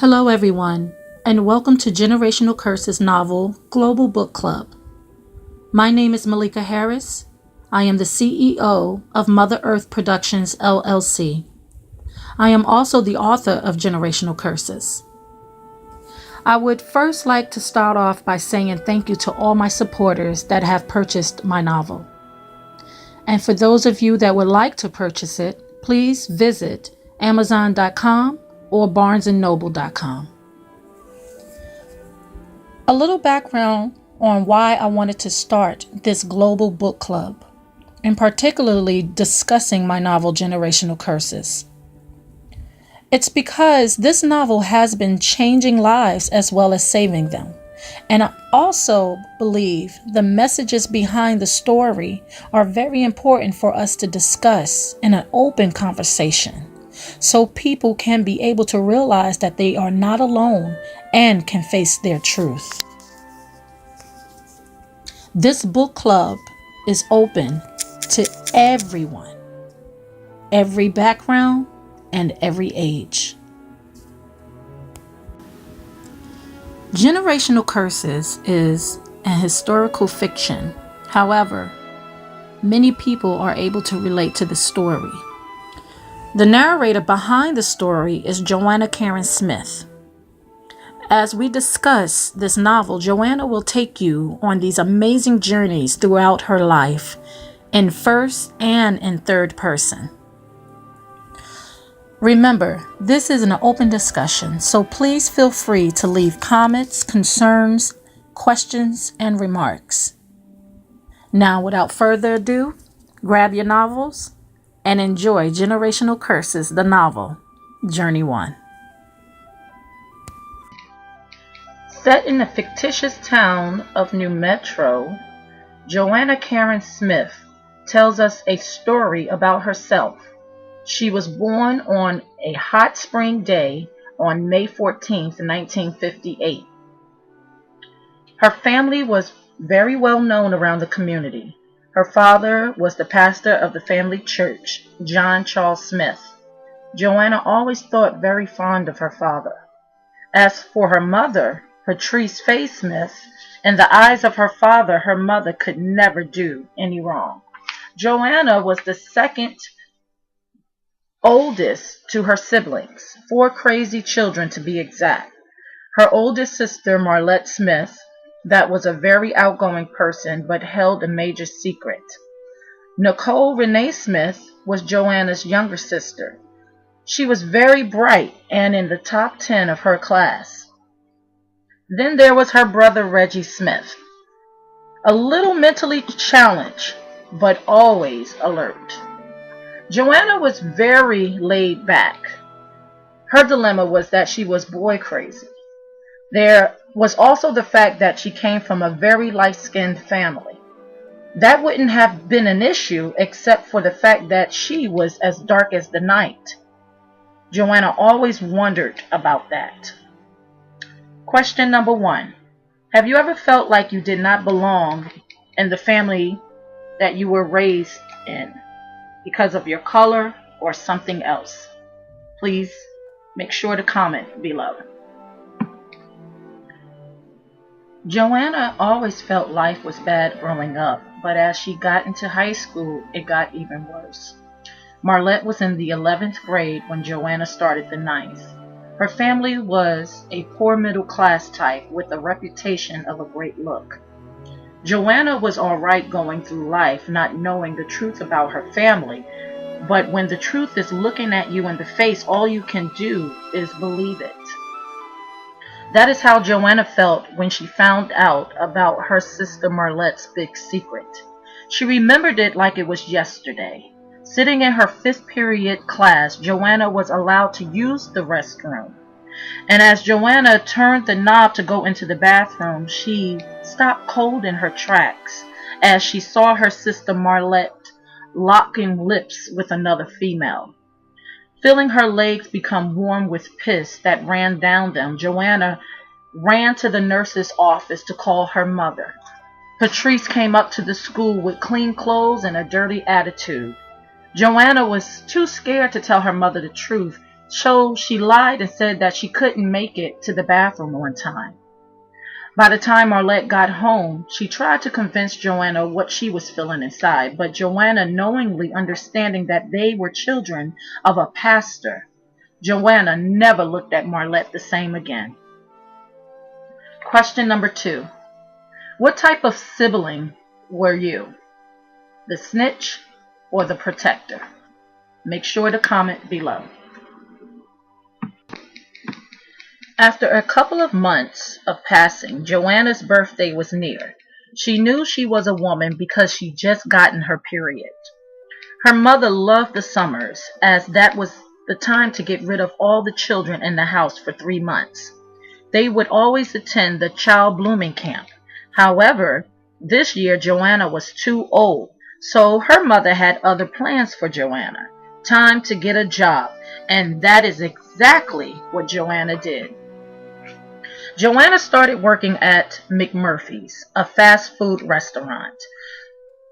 Hello, everyone, and welcome to Generational Curses novel Global Book Club. My name is Malika Harris. I am the CEO of Mother Earth Productions, LLC. I am also the author of Generational Curses. I would first like to start off by saying thank you to all my supporters that have purchased my novel. And for those of you that would like to purchase it, please visit Amazon.com or BarnesandNoble.com. A little background on why I wanted to start this global book club, and particularly discussing my novel Generational Curses. It's because this novel has been changing lives as well as saving them. And I also believe the messages behind the story are very important for us to discuss in an open conversation, so people can be able to realize that they are not alone and can face their truth. This book club is open to everyone, every background, and every age. Generational Curses is a historical fiction. However, many people are able to relate to the story. The narrator behind the story is Joanna Karen Smith. As we discuss this novel, Joanna will take you on these amazing journeys throughout her life in first and in third person. Remember, this is an open discussion, so please feel free to leave comments, concerns, questions, and remarks. Now, without further ado, grab your novels and enjoy Generational Curses, the novel, Journey 1. Set in the fictitious town of New Metro, Joanna Karen Smith tells us a story about herself. She was born on a hot spring day on May 14th, 1958. Her family was very well known around the community. Her father was the pastor of the family church, John Charles Smith. Joanna always thought very fond of her father. As for her mother, Patrice Faye Smith, in the eyes of her father, her mother could never do any wrong. Joanna was the second oldest to her siblings, 4 crazy children to be exact. Her oldest sister, Marlette Smith, that was a very outgoing person but held a major secret. Nicole Renee Smith was Joanna's younger sister. She was very bright and in the top 10 of her class. Then there was her brother Reggie Smith, a little mentally challenged, but always alert. Joanna was very laid back. Her dilemma was that she was boy crazy. There was also the fact that she came from a very light-skinned family. That wouldn't have been an issue except for the fact that she was as dark as the night. Joanna always wondered about that. Question number 1. Have you ever felt like you did not belong in the family that you were raised in because of your color or something else? Please make sure to comment below. Joanna always felt life was bad growing up, but as she got into high school, it got even worse. Marlette was in the 11th grade when Joanna started the 9th. Her family was a poor middle class type with a reputation of a great look. Joanna was alright going through life not knowing the truth about her family, but when the truth is looking at you in the face, all you can do is believe it. That is how Joanna felt when she found out about her sister Marlette's big secret. She remembered it like it was yesterday. Sitting in her 5th period class, Joanna was allowed to use the restroom. And as Joanna turned the knob to go into the bathroom, she stopped cold in her tracks as she saw her sister Marlette locking lips with another female. Feeling her legs become warm with piss that ran down them, Joanna ran to the nurse's office to call her mother. Patrice came up to the school with clean clothes and a dirty attitude. Joanna was too scared to tell her mother the truth, So she lied and said that she couldn't make it to the bathroom on time. By the time Marlette got home, she tried to convince Joanna what she was feeling inside, but Joanna, knowingly understanding that they were children of a pastor, Joanna never looked at Marlette the same again. Question number 2. What type of sibling were you? The snitch or the protector? Make sure to comment below. After a couple of months of passing, Joanna's birthday was near. She knew she was a woman because she just gotten her period. Her mother loved the summers, as that was the time to get rid of all the children in the house for 3 months. They would always attend the child blooming camp. However, this year Joanna was too old, so her mother had other plans for Joanna. Time to get a job, and that is exactly what Joanna did. Joanna started working at McMurphy's, a fast food restaurant.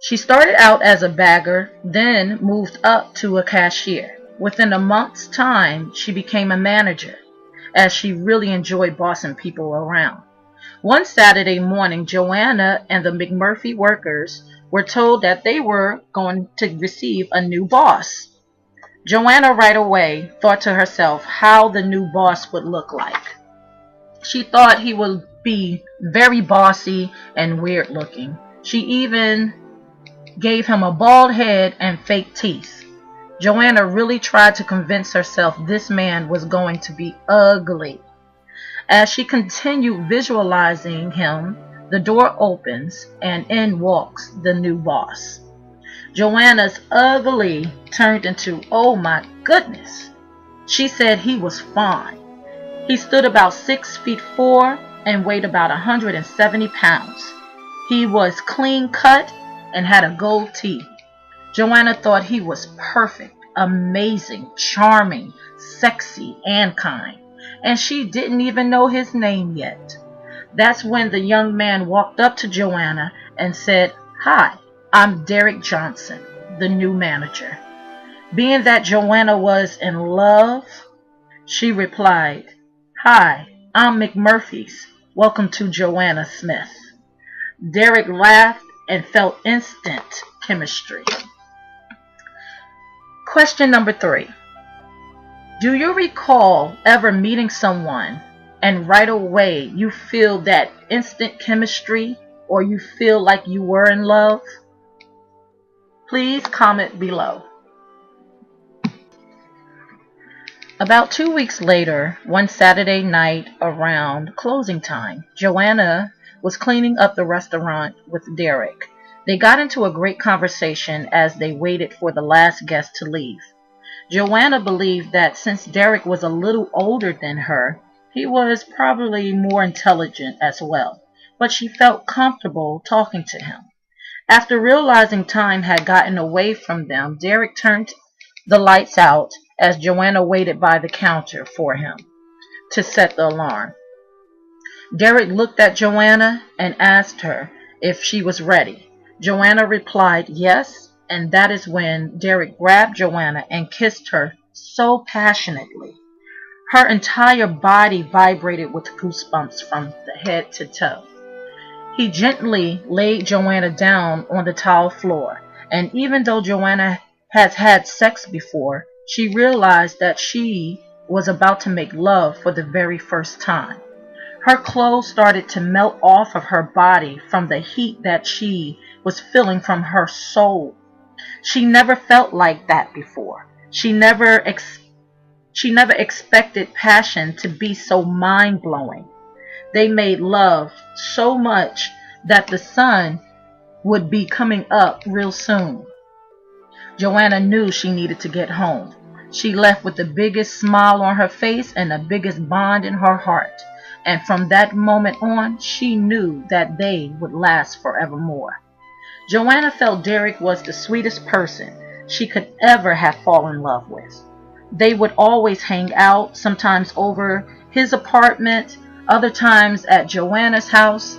She started out as a bagger, then moved up to a cashier. Within a month's time, she became a manager, as she really enjoyed bossing people around. One Saturday morning, Joanna and the McMurphy workers were told that they were going to receive a new boss. Joanna right away thought to herself how the new boss would look like. She thought he would be very bossy and weird looking. She even gave him a bald head and fake teeth. Joanna really tried to convince herself this man was going to be ugly. As she continued visualizing him, the door opens and in walks the new boss. Joanna's ugly turned into, oh my goodness. She said he was fine. He stood about 6'4" and weighed about 170 pounds. He was clean cut and had a gold tee. Joanna thought he was perfect, amazing, charming, sexy, and kind. And she didn't even know his name yet. That's when the young man walked up to Joanna and said, "Hi, I'm Derek Johnson, the new manager." Being that Joanna was in love, she replied, "Hi, I'm McMurphy's. Welcome to Joanna Smith." Derek laughed and felt instant chemistry. Question number 3. Do you recall ever meeting someone and right away you feel that instant chemistry, or you feel like you were in love? Please comment below. About 2 weeks later, one Saturday night around closing time, Joanna was cleaning up the restaurant with Derek. They got into a great conversation as they waited for the last guest to leave. Joanna believed that since Derek was a little older than her, he was probably more intelligent as well, but she felt comfortable talking to him. After realizing time had gotten away from them, Derek turned the lights out as Joanna waited by the counter for him to set the alarm. Derek looked at Joanna and asked her if she was ready. Joanna replied yes, and that is when Derek grabbed Joanna and kissed her so passionately. Her entire body vibrated with goosebumps from the head to toe. He gently laid Joanna down on the tile floor, and even though Joanna has had sex before, she realized that she was about to make love for the very first time. Her clothes started to melt off of her body from the heat that she was feeling from her soul. She never felt like that before. She never expected passion to be so mind-blowing. They made love so much that the sun would be coming up real soon. Joanna knew she needed to get home. She left with the biggest smile on her face and the biggest bond in her heart. And from that moment on, she knew that they would last forevermore. Joanna felt Derek was the sweetest person she could ever have fallen in love with. They would always hang out, sometimes over his apartment, other times at Joanna's house.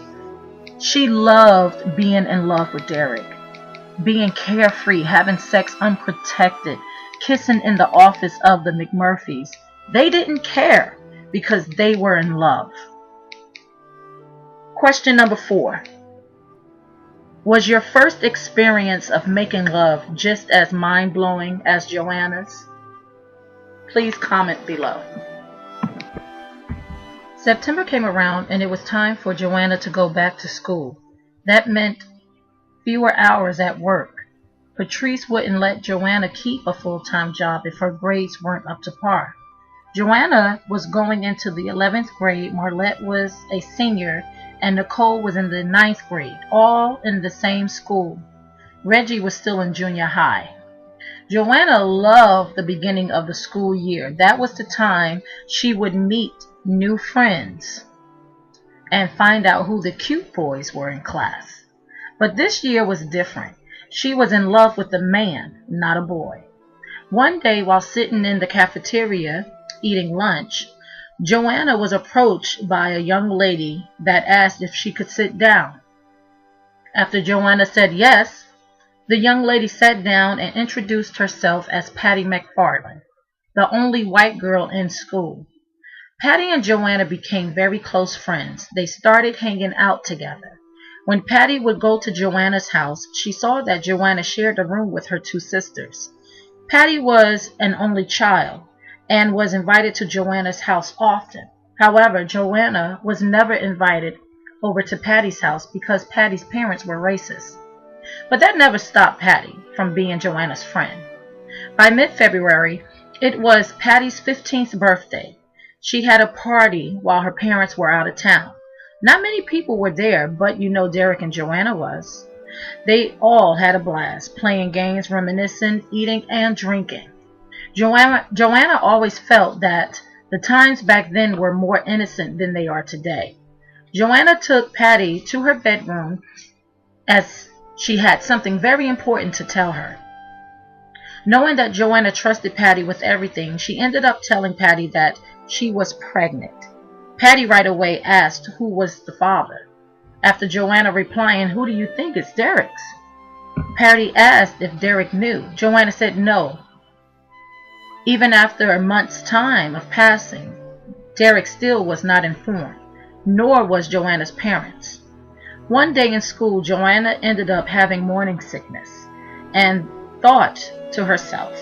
She loved being in love with Derek, being carefree, having sex unprotected, kissing in the office of the McMurphys, They didn't care because they were in love. Question number 4. Was your first experience of making love just as mind-blowing as Joanna's? Please comment below. September came around and it was time for Joanna to go back to school. That meant fewer hours at work. Patrice wouldn't let Joanna keep a full-time job if her grades weren't up to par. Joanna was going into the 11th grade, Marlette was a senior, and Nicole was in the 9th grade, all in the same school. Reggie was still in junior high. Joanna loved the beginning of the school year. That was the time she would meet new friends and find out who the cute boys were in class. But this year was different. She was in love with a man, not a boy. One day while sitting in the cafeteria eating lunch, Joanna was approached by a young lady that asked if she could sit down. After Joanna said yes, the young lady sat down and introduced herself as Patty McFarland, the only white girl in school. Patty and Joanna became very close friends. They started hanging out together. When Patty would go to Joanna's house, she saw that Joanna shared a room with her 2 sisters. Patty was an only child and was invited to Joanna's house often. However, Joanna was never invited over to Patty's house because Patty's parents were racist. But that never stopped Patty from being Joanna's friend. By mid-February, it was Patty's 15th birthday. She had a party while her parents were out of town. Not many people were there, but you know Derek and Joanna was. They all had a blast, playing games, reminiscing, eating, and drinking. Joanna always felt that the times back then were more innocent than they are today. Joanna took Patty to her bedroom as she had something very important to tell her. Knowing that Joanna trusted Patty with everything, she ended up telling Patty that she was pregnant. Patty right away asked who was the father. After Joanna replying, "Who do you think? It's Derek's." Patty asked if Derek knew. Joanna said no. Even after a month's time of passing, Derek still was not informed, nor was Joanna's parents. One day in school, Joanna ended up having morning sickness and thought to herself,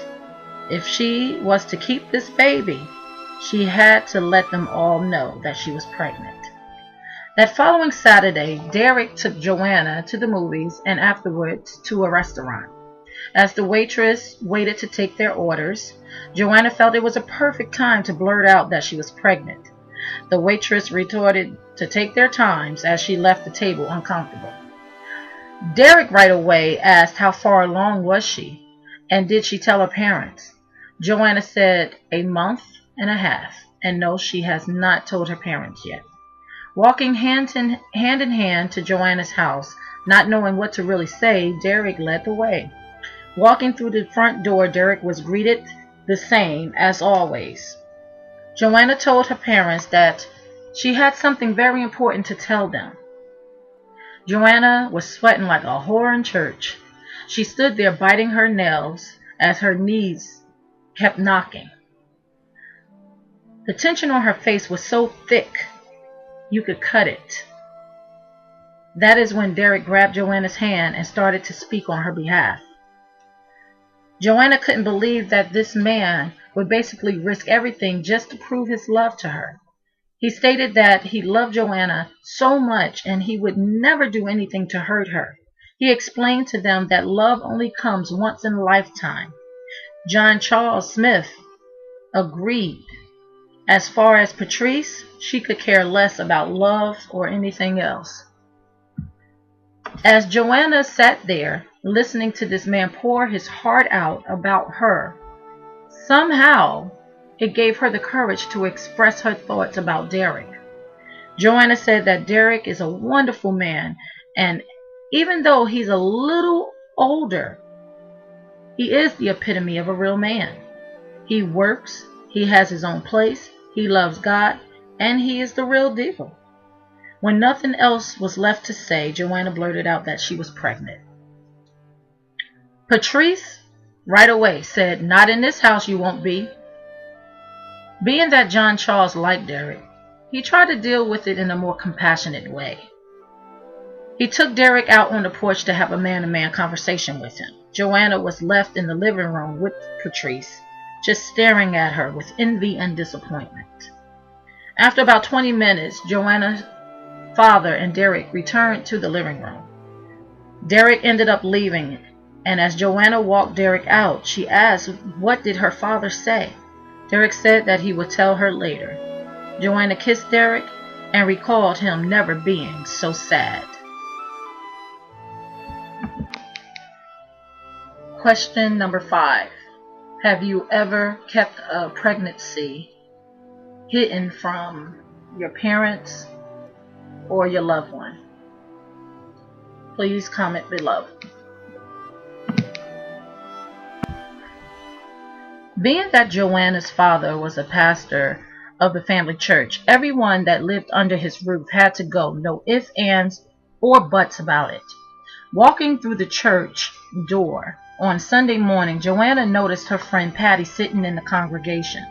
if she was to keep this baby, she had to let them all know that she was pregnant. That following Saturday, Derek took Joanna to the movies and afterwards to a restaurant. As the waitress waited to take their orders, Joanna felt it was a perfect time to blurt out that she was pregnant. The waitress retorted to take their times as she left the table uncomfortable. Derek right away asked how far along was she, and did she tell her parents. Joanna said a month and a half, and no, she has not told her parents yet. Walking hand in hand to Joanna's house, not knowing what to really say, Derek led the way. Walking through the front door, Derek was greeted the same as always. Joanna told her parents that she had something very important to tell them. Joanna was sweating like a whore in church. She stood there biting her nails as her knees kept knocking. The tension on her face was so thick you could cut it. That is when Derek grabbed Joanna's hand and started to speak on her behalf. Joanna couldn't believe that this man would basically risk everything just to prove his love to her. He stated that he loved Joanna so much and he would never do anything to hurt her. He explained to them that love only comes once in a lifetime. John Charles Smith agreed. As far as Patrice, she could care less about love or anything else. As Joanna sat there, listening to this man pour his heart out about her, somehow it gave her the courage to express her thoughts about Derek. Joanna said that Derek is a wonderful man, and even though he's a little older, he is the epitome of a real man. He works, he has his own place, he loves God, and he is the real deal. When nothing else was left to say, Joanna blurted out that she was pregnant. Patrice right away said, "Not in this house you won't be." Being that John Charles liked Derek, he tried to deal with it in a more compassionate way. He took Derek out on the porch to have a man-to-man conversation with him. Joanna was left in the living room with Patrice, just staring at her with envy and disappointment. After about 20 minutes, Joanna's father and Derek returned to the living room. Derek ended up leaving, and as Joanna walked Derek out, she asked what did her father say. Derek said that he would tell her later. Joanna kissed Derek and recalled him never being so sad. Question number 5. Have you ever kept a pregnancy hidden from your parents or your loved one? Please comment below. Being that Joanna's father was a pastor of the family church, everyone that lived under his roof had to go, no ifs, ands, or buts about it. Walking through the church door on Sunday morning, Joanna noticed her friend Patty sitting in the congregation.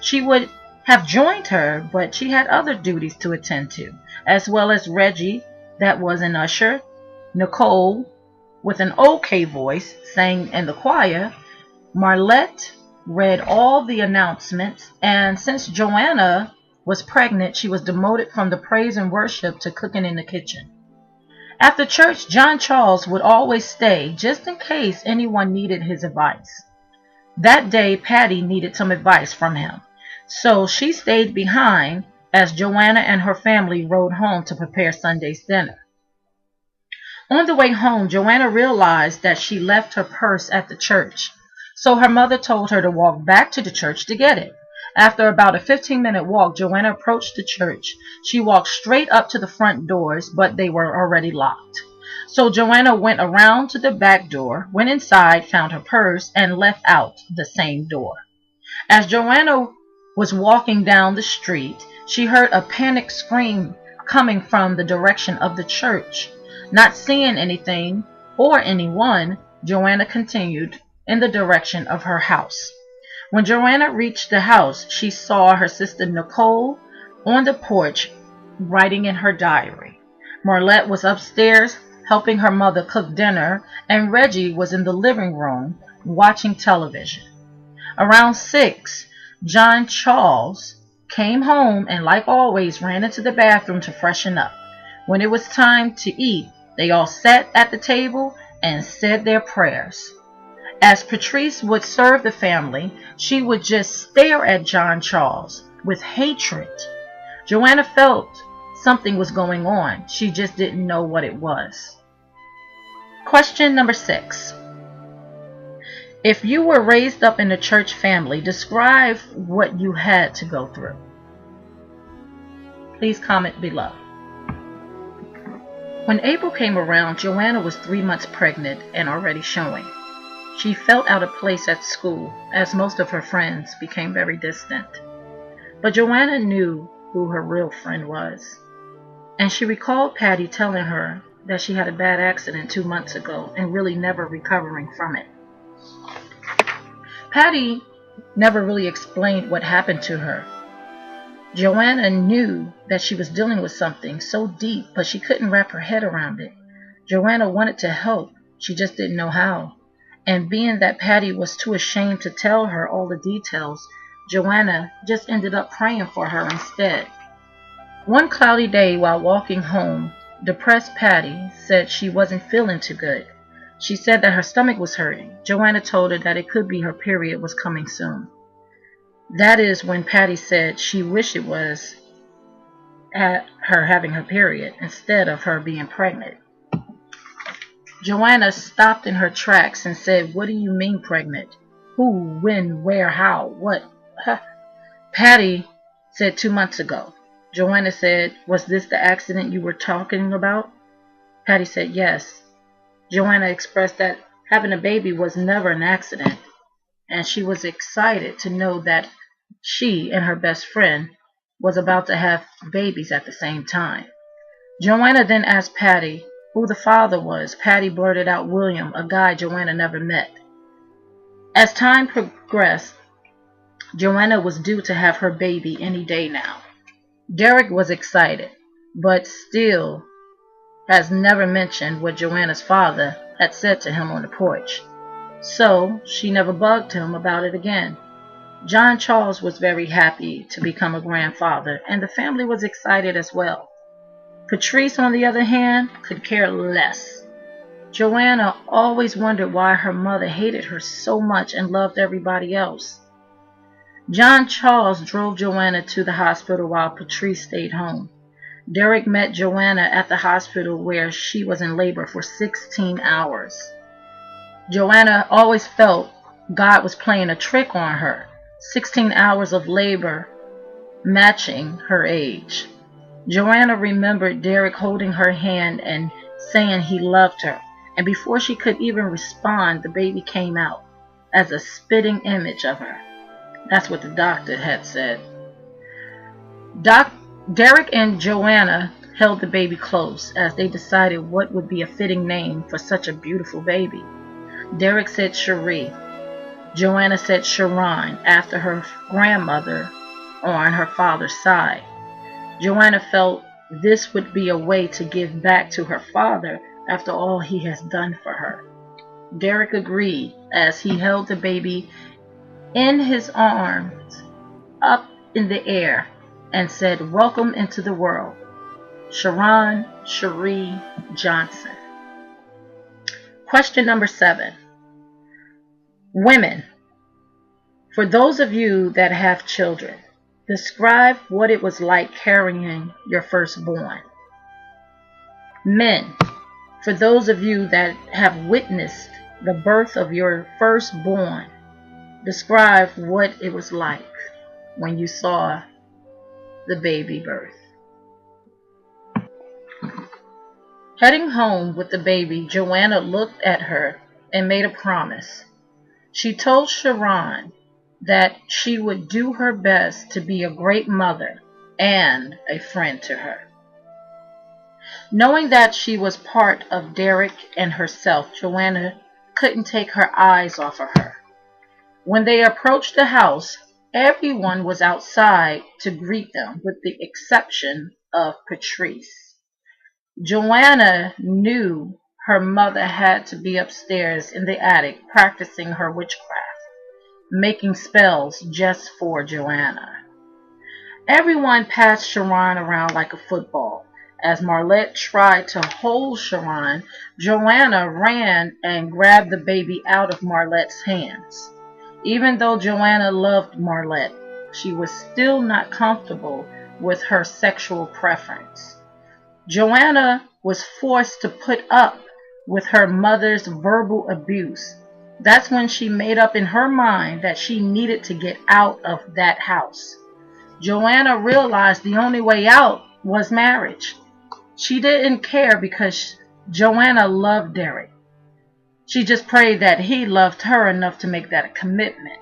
She would have joined her, but she had other duties to attend to, as well as Reggie, that was an usher, Nicole, with an okay voice, sang in the choir, Marlette read all the announcements, and since Joanna was pregnant, she was demoted from the praise and worship to cooking in the kitchen. After church, John Charles would always stay just in case anyone needed his advice. That day, Patty needed some advice from him, so she stayed behind as Joanna and her family rode home to prepare Sunday's dinner. On the way home, Joanna realized that she left her purse at the church, so her mother told her to walk back to the church to get it. After about a 15-minute walk, Joanna approached the church. She walked straight up to the front doors, but they were already locked. So Joanna went around to the back door, went inside, found her purse, and left out the same door. As Joanna was walking down the street, she heard a panicked scream coming from the direction of the church. Not seeing anything or anyone, Joanna continued in the direction of her house. When Joanna reached the house, she saw her sister Nicole on the porch writing in her diary. Marlette was upstairs helping her mother cook dinner, and Reggie was in the living room watching television. Around 6, John Charles came home and, like always, ran into the bathroom to freshen up. When it was time to eat, they all sat at the table and said their prayers. As Patrice would serve the family, she would just stare at John Charles with hatred. Joanna felt something was going on. She just didn't know what it was. Question number 6. If you were raised up in a church family, describe what you had to go through. Please comment below. When April came around, Joanna was 3 months pregnant and already showing. She felt out of place at school, as most of her friends became very distant. But Joanna knew who her real friend was, and she recalled Patty telling her that she had a bad accident 2 months ago and really never recovering from it. Patty never really explained what happened to her. Joanna knew that she was dealing with something so deep, but she couldn't wrap her head around it. Joanna wanted to help, she just didn't know how. And being that Patty was too ashamed to tell her all the details, Joanna just ended up praying for her instead. One cloudy day while walking home, depressed Patty said she wasn't feeling too good. She said that her stomach was hurting. Joanna told her that it could be her period was coming soon. That is when Patty said she wished it was her having her period instead of her being pregnant. Joanna stopped in her tracks and said, "What do you mean pregnant? Who, when, where, how, what?" Patty said 2 months ago. Joanna said, "Was this the accident you were talking about?" Patty said yes. Joanna expressed that having a baby was never an accident, and she was excited to know that she and her best friend was about to have babies at the same time. Joanna then asked Patty who the father was. Patty blurted out William, a guy Joanna never met. As time progressed, Joanna was due to have her baby any day now. Derek was excited, but still has never mentioned what Joanna's father had said to him on the porch. So she never bugged him about it again. John Charles was very happy to become a grandfather, and the family was excited as well. Patrice, on the other hand, could care less. Joanna always wondered why her mother hated her so much and loved everybody else. John Charles drove Joanna to the hospital while Patrice stayed home. Derek met Joanna at the hospital where she was in labor for 16 hours. Joanna always felt God was playing a trick on her. 16 hours of labor matching her age. Joanna remembered Derek holding her hand and saying he loved her, and before she could even respond, the baby came out as a spitting image of her. That's what the doctor had said. Derek and Joanna held the baby close as they decided what would be a fitting name for such a beautiful baby. Derek said Cherie. Joanna said Sharon, after her grandmother on her father's side. Joanna felt this would be a way to give back to her father after all he has done for her. Derek agreed as he held the baby in his arms up in the air and said, "Welcome into the world, Sharon Cherie Johnson." Question number 7. Women, for those of you that have children, describe what it was like carrying your firstborn. Men, for those of you that have witnessed the birth of your firstborn, describe what it was like when you saw the baby birth. Heading home with the baby, Joanna looked at her and made a promise. She told Sharon that she would do her best to be a great mother and a friend to her. Knowing that she was part of Derek and herself, Joanna couldn't take her eyes off of her. When they approached the house, everyone was outside to greet them, with the exception of Patrice. Joanna knew her mother had to be upstairs in the attic practicing her witchcraft, making spells just for Joanna. Everyone passed Sharon around like a football. As Marlette tried to hold Sharon, Joanna ran and grabbed the baby out of Marlette's hands. Even though Joanna loved Marlette, she was still not comfortable with her sexual preference. Joanna was forced to put up with her mother's verbal abuse. That's when she made up in her mind that she needed to get out of that house. Joanna realized the only way out was marriage. She didn't care because Joanna loved Derek. She just prayed that he loved her enough to make that a commitment.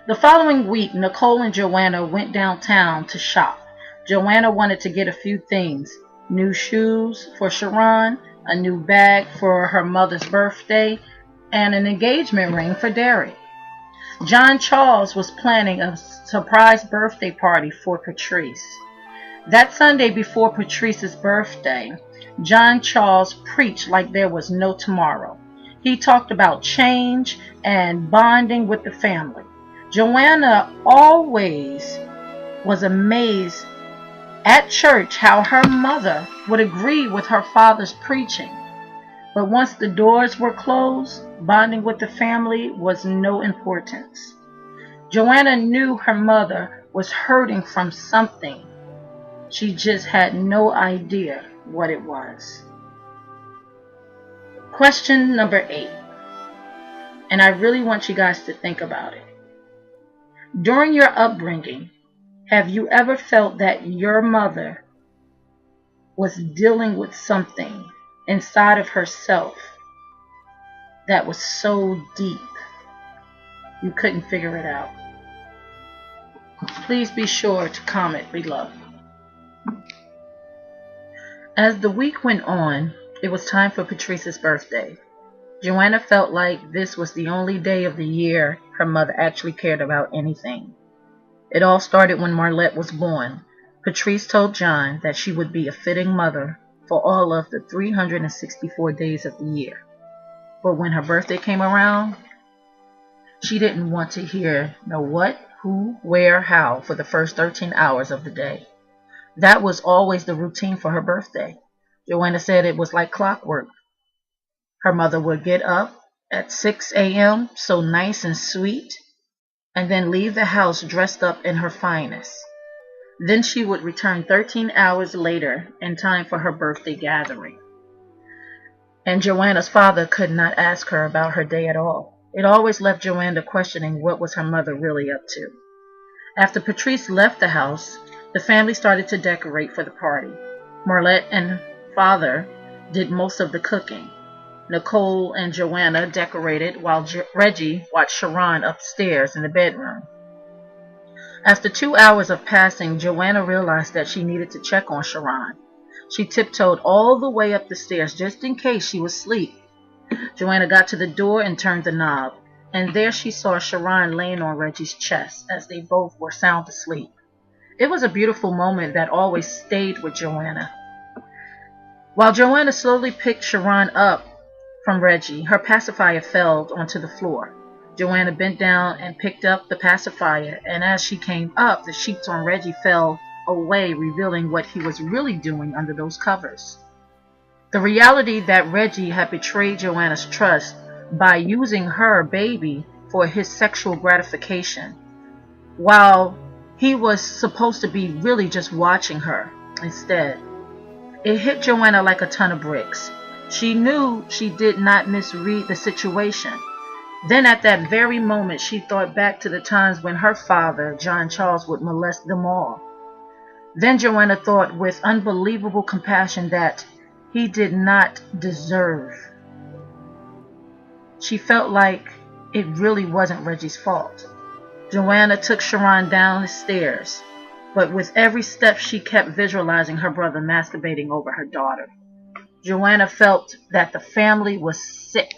The following week, Nicole and Joanna went downtown to shop. Joanna wanted to get a few things: new shoes for Sharon, a new bag for her mother's birthday, and an engagement ring for Derek. John Charles was planning a surprise birthday party for Patrice. That Sunday before Patrice's birthday, John Charles preached like there was no tomorrow. He talked about change and bonding with the family. Joanna always was amazed at church how her mother would agree with her father's preaching. But once the doors were closed, bonding with the family was no importance. Joanna knew her mother was hurting from something. She just had no idea what it was. Question number 8. And I really want you guys to think about it. During your upbringing, have you ever felt that your mother was dealing with something inside of herself that was so deep you couldn't figure it out? Please be sure to comment below. As the week went on, it was time for Patrice's birthday. Joanna felt like this was the only day of the year her mother actually cared about anything. It all started when Marlette was born. Patrice told John that she would be a fitting mother for all of the 364 days of the year. But when her birthday came around, she didn't want to hear no what, who, where, how for the first 13 hours of the day. That was always the routine for her birthday. Joanna said it was like clockwork. Her mother would get up at 6 a.m., so nice and sweet, and then leave the house dressed up in her finest. Then she would return 13 hours later in time for her birthday gathering. And Joanna's father could not ask her about her day at all. It always left Joanna questioning what was her mother really up to. After Patrice left the house, the family started to decorate for the party. Marlette and father did most of the cooking. Nicole and Joanna decorated while Reggie watched Sharon upstairs in the bedroom. After 2 hours of passing, Joanna realized that she needed to check on Sharon. She tiptoed all the way up the stairs just in case she was asleep. Joanna got to the door and turned the knob, and there she saw Sharon laying on Reggie's chest as they both were sound asleep. It was a beautiful moment that always stayed with Joanna. While Joanna slowly picked Sharon up from Reggie, her pacifier fell onto the floor. Joanna bent down and picked up the pacifier, and as she came up, the sheets on Reggie fell away, revealing what he was really doing under those covers. The reality that Reggie had betrayed Joanna's trust by using her baby for his sexual gratification, while he was supposed to be really just watching her instead. It hit Joanna like a ton of bricks. She knew she did not misread the situation. Then at that very moment, she thought back to the times when her father, John Charles, would molest them all. Then Joanna thought with unbelievable compassion that he did not deserve. She felt like it really wasn't Reggie's fault. Joanna took Sharon down the stairs, but with every step she kept visualizing her brother masturbating over her daughter. Joanna felt that the family was sick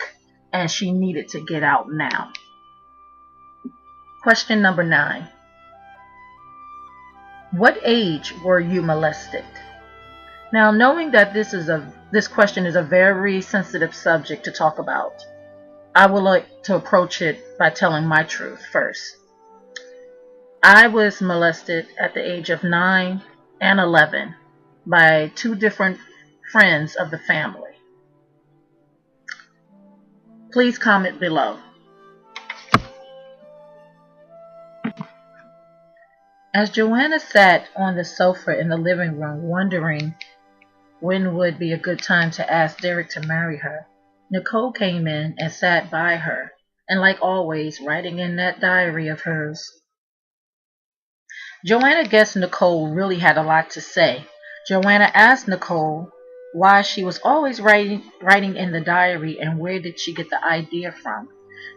and she needed to get out now. Question number 9. What age were you molested? Now, knowing that this question is a very sensitive subject to talk about, I would like to approach it by telling my truth first. I was molested at the age of 9 and 11 by 2 different friends of the family. Please comment below. As Joanna sat on the sofa in the living room wondering when would be a good time to ask Derek to marry her, Nicole came in and sat by her, and like always, writing in that diary of hers. Joanna guessed Nicole really had a lot to say. Joanna asked Nicole why she was always writing in the diary and where did she get the idea from.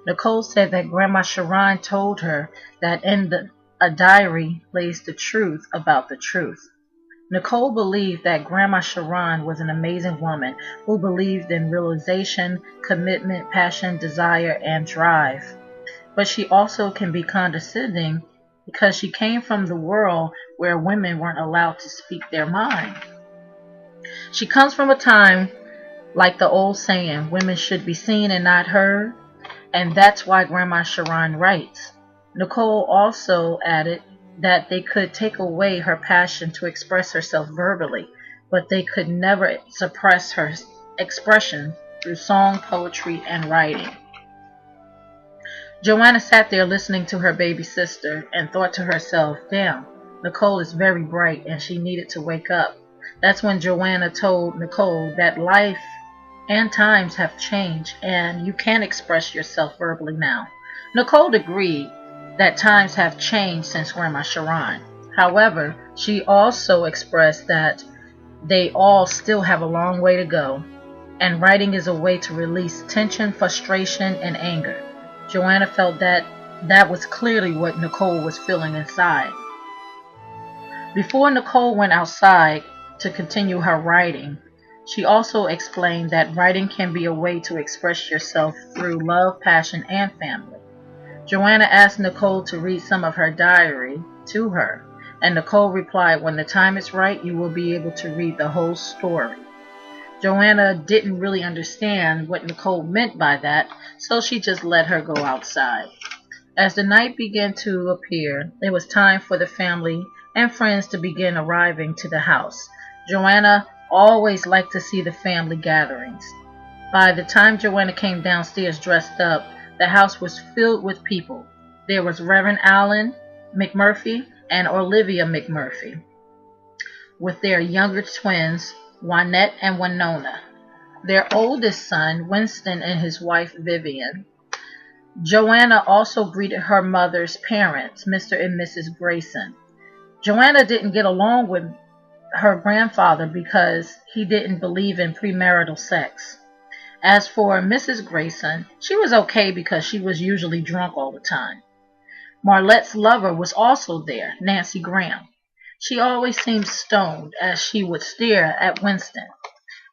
Nicole said that Grandma Sharon told her that in a diary lays the truth about the truth. Nicole believed that Grandma Sharon was an amazing woman who believed in realization, commitment, passion, desire, and drive. But she also can be condescending because she came from the world where women weren't allowed to speak their mind. She comes from a time like the old saying, women should be seen and not heard, and that's why Grandma Sharon writes. Nicole also added that they could take away her passion to express herself verbally, but they could never suppress her expression through song, poetry, and writing. Joanna sat there listening to her baby sister and thought to herself, damn, Nicole is very bright and she needed to wake up. That's when Joanna told Nicole that life and times have changed and you can express yourself verbally now. Nicole agreed that times have changed since Grandma Sharon. However, she also expressed that they all still have a long way to go, and writing is a way to release tension, frustration, and anger. Joanna felt that was clearly what Nicole was feeling inside. Before Nicole went outside to continue her writing, She also explained that writing can be a way to express yourself through love, passion, and family. Joanna asked Nicole to read some of her diary to her, and Nicole replied, "When the time is right, you will be able to read the whole story." Joanna didn't really understand what Nicole meant by that, so she just let her go outside. As the night began to appear, it was time for the family and friends to begin arriving to the house. Joanna always liked to see the family gatherings. By the time Joanna came downstairs dressed up, the house was filled with people. There was Reverend Alan McMurphy and Olivia McMurphy, with their younger twins, Juanette and Winona, their oldest son, Winston, and his wife, Vivian. Joanna also greeted her mother's parents, Mr. and Mrs. Grayson. Joanna didn't get along with her grandfather because he didn't believe in premarital sex. As for Mrs. Grayson, she was okay because she was usually drunk all the time. Marlette's lover was also there, Nancy Graham. She always seemed stoned as she would stare at Winston,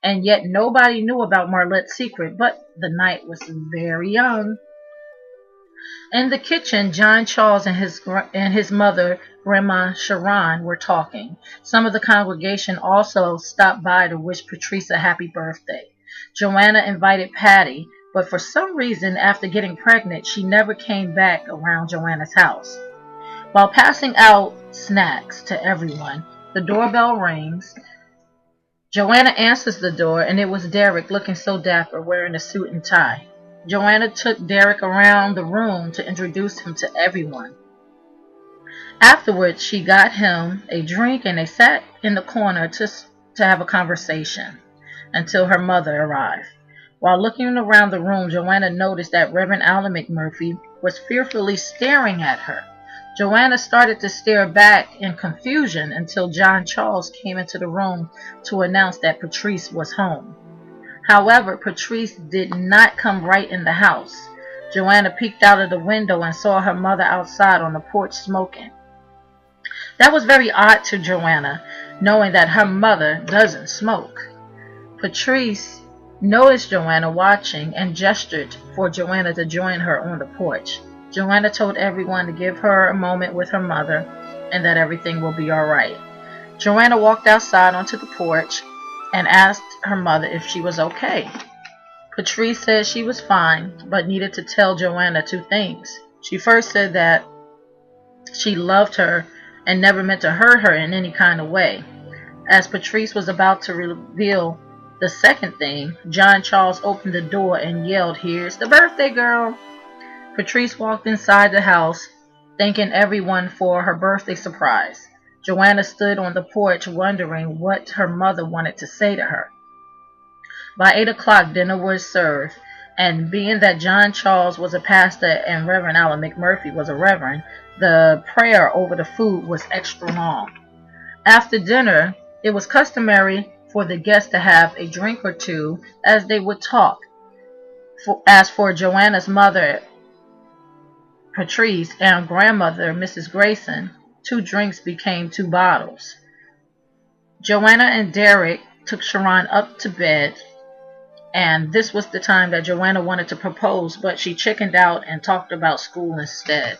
and yet nobody knew about Marlette's secret, but the night was very young. In the kitchen, John Charles and his mother, Grandma Sharon, were talking. Some of the congregation also stopped by to wish Patrice a happy birthday. Joanna invited Patty, but for some reason, after getting pregnant, she never came back around Joanna's house. While passing out snacks to everyone, the doorbell rings. Joanna answers the door, and it was Derek, looking so dapper, wearing a suit and tie. Joanna took Derek around the room to introduce him to everyone. Afterwards, she got him a drink, and they sat in the corner to have a conversation until her mother arrived. While looking around the room, Joanna noticed that Reverend Alan McMurphy was fearfully staring at her. Joanna started to stare back in confusion until John Charles came into the room to announce that Patrice was home. However, Patrice did not come right in the house. Joanna peeked out of the window and saw her mother outside on the porch smoking. That was very odd to Joanna, knowing that her mother doesn't smoke. Patrice noticed Joanna watching and gestured for Joanna to join her on the porch. Joanna told everyone to give her a moment with her mother and that everything will be all right. Joanna walked outside onto the porch and asked her mother if she was okay. Patrice said she was fine, but needed to tell Joanna two things. She first said that she loved her and never meant to hurt her in any kind of way. As Patrice was about to reveal the second thing, John Charles opened the door and yelled, "Here's the birthday girl!" Patrice walked inside the house, thanking everyone for her birthday surprise. Joanna stood on the porch wondering what her mother wanted to say to her. By 8 o'clock, dinner was served, and being that John Charles was a pastor and Reverend Alan McMurphy was a reverend, the prayer over the food was extra long. After dinner, it was customary for the guests to have a drink or two as they would talk. As for Joanna's mother, Patrice, and grandmother, Mrs. Grayson, 2 drinks became 2 bottles. Joanna and Derek took Sharon up to bed, and this was the time that Joanna wanted to propose, but she chickened out and talked about school instead.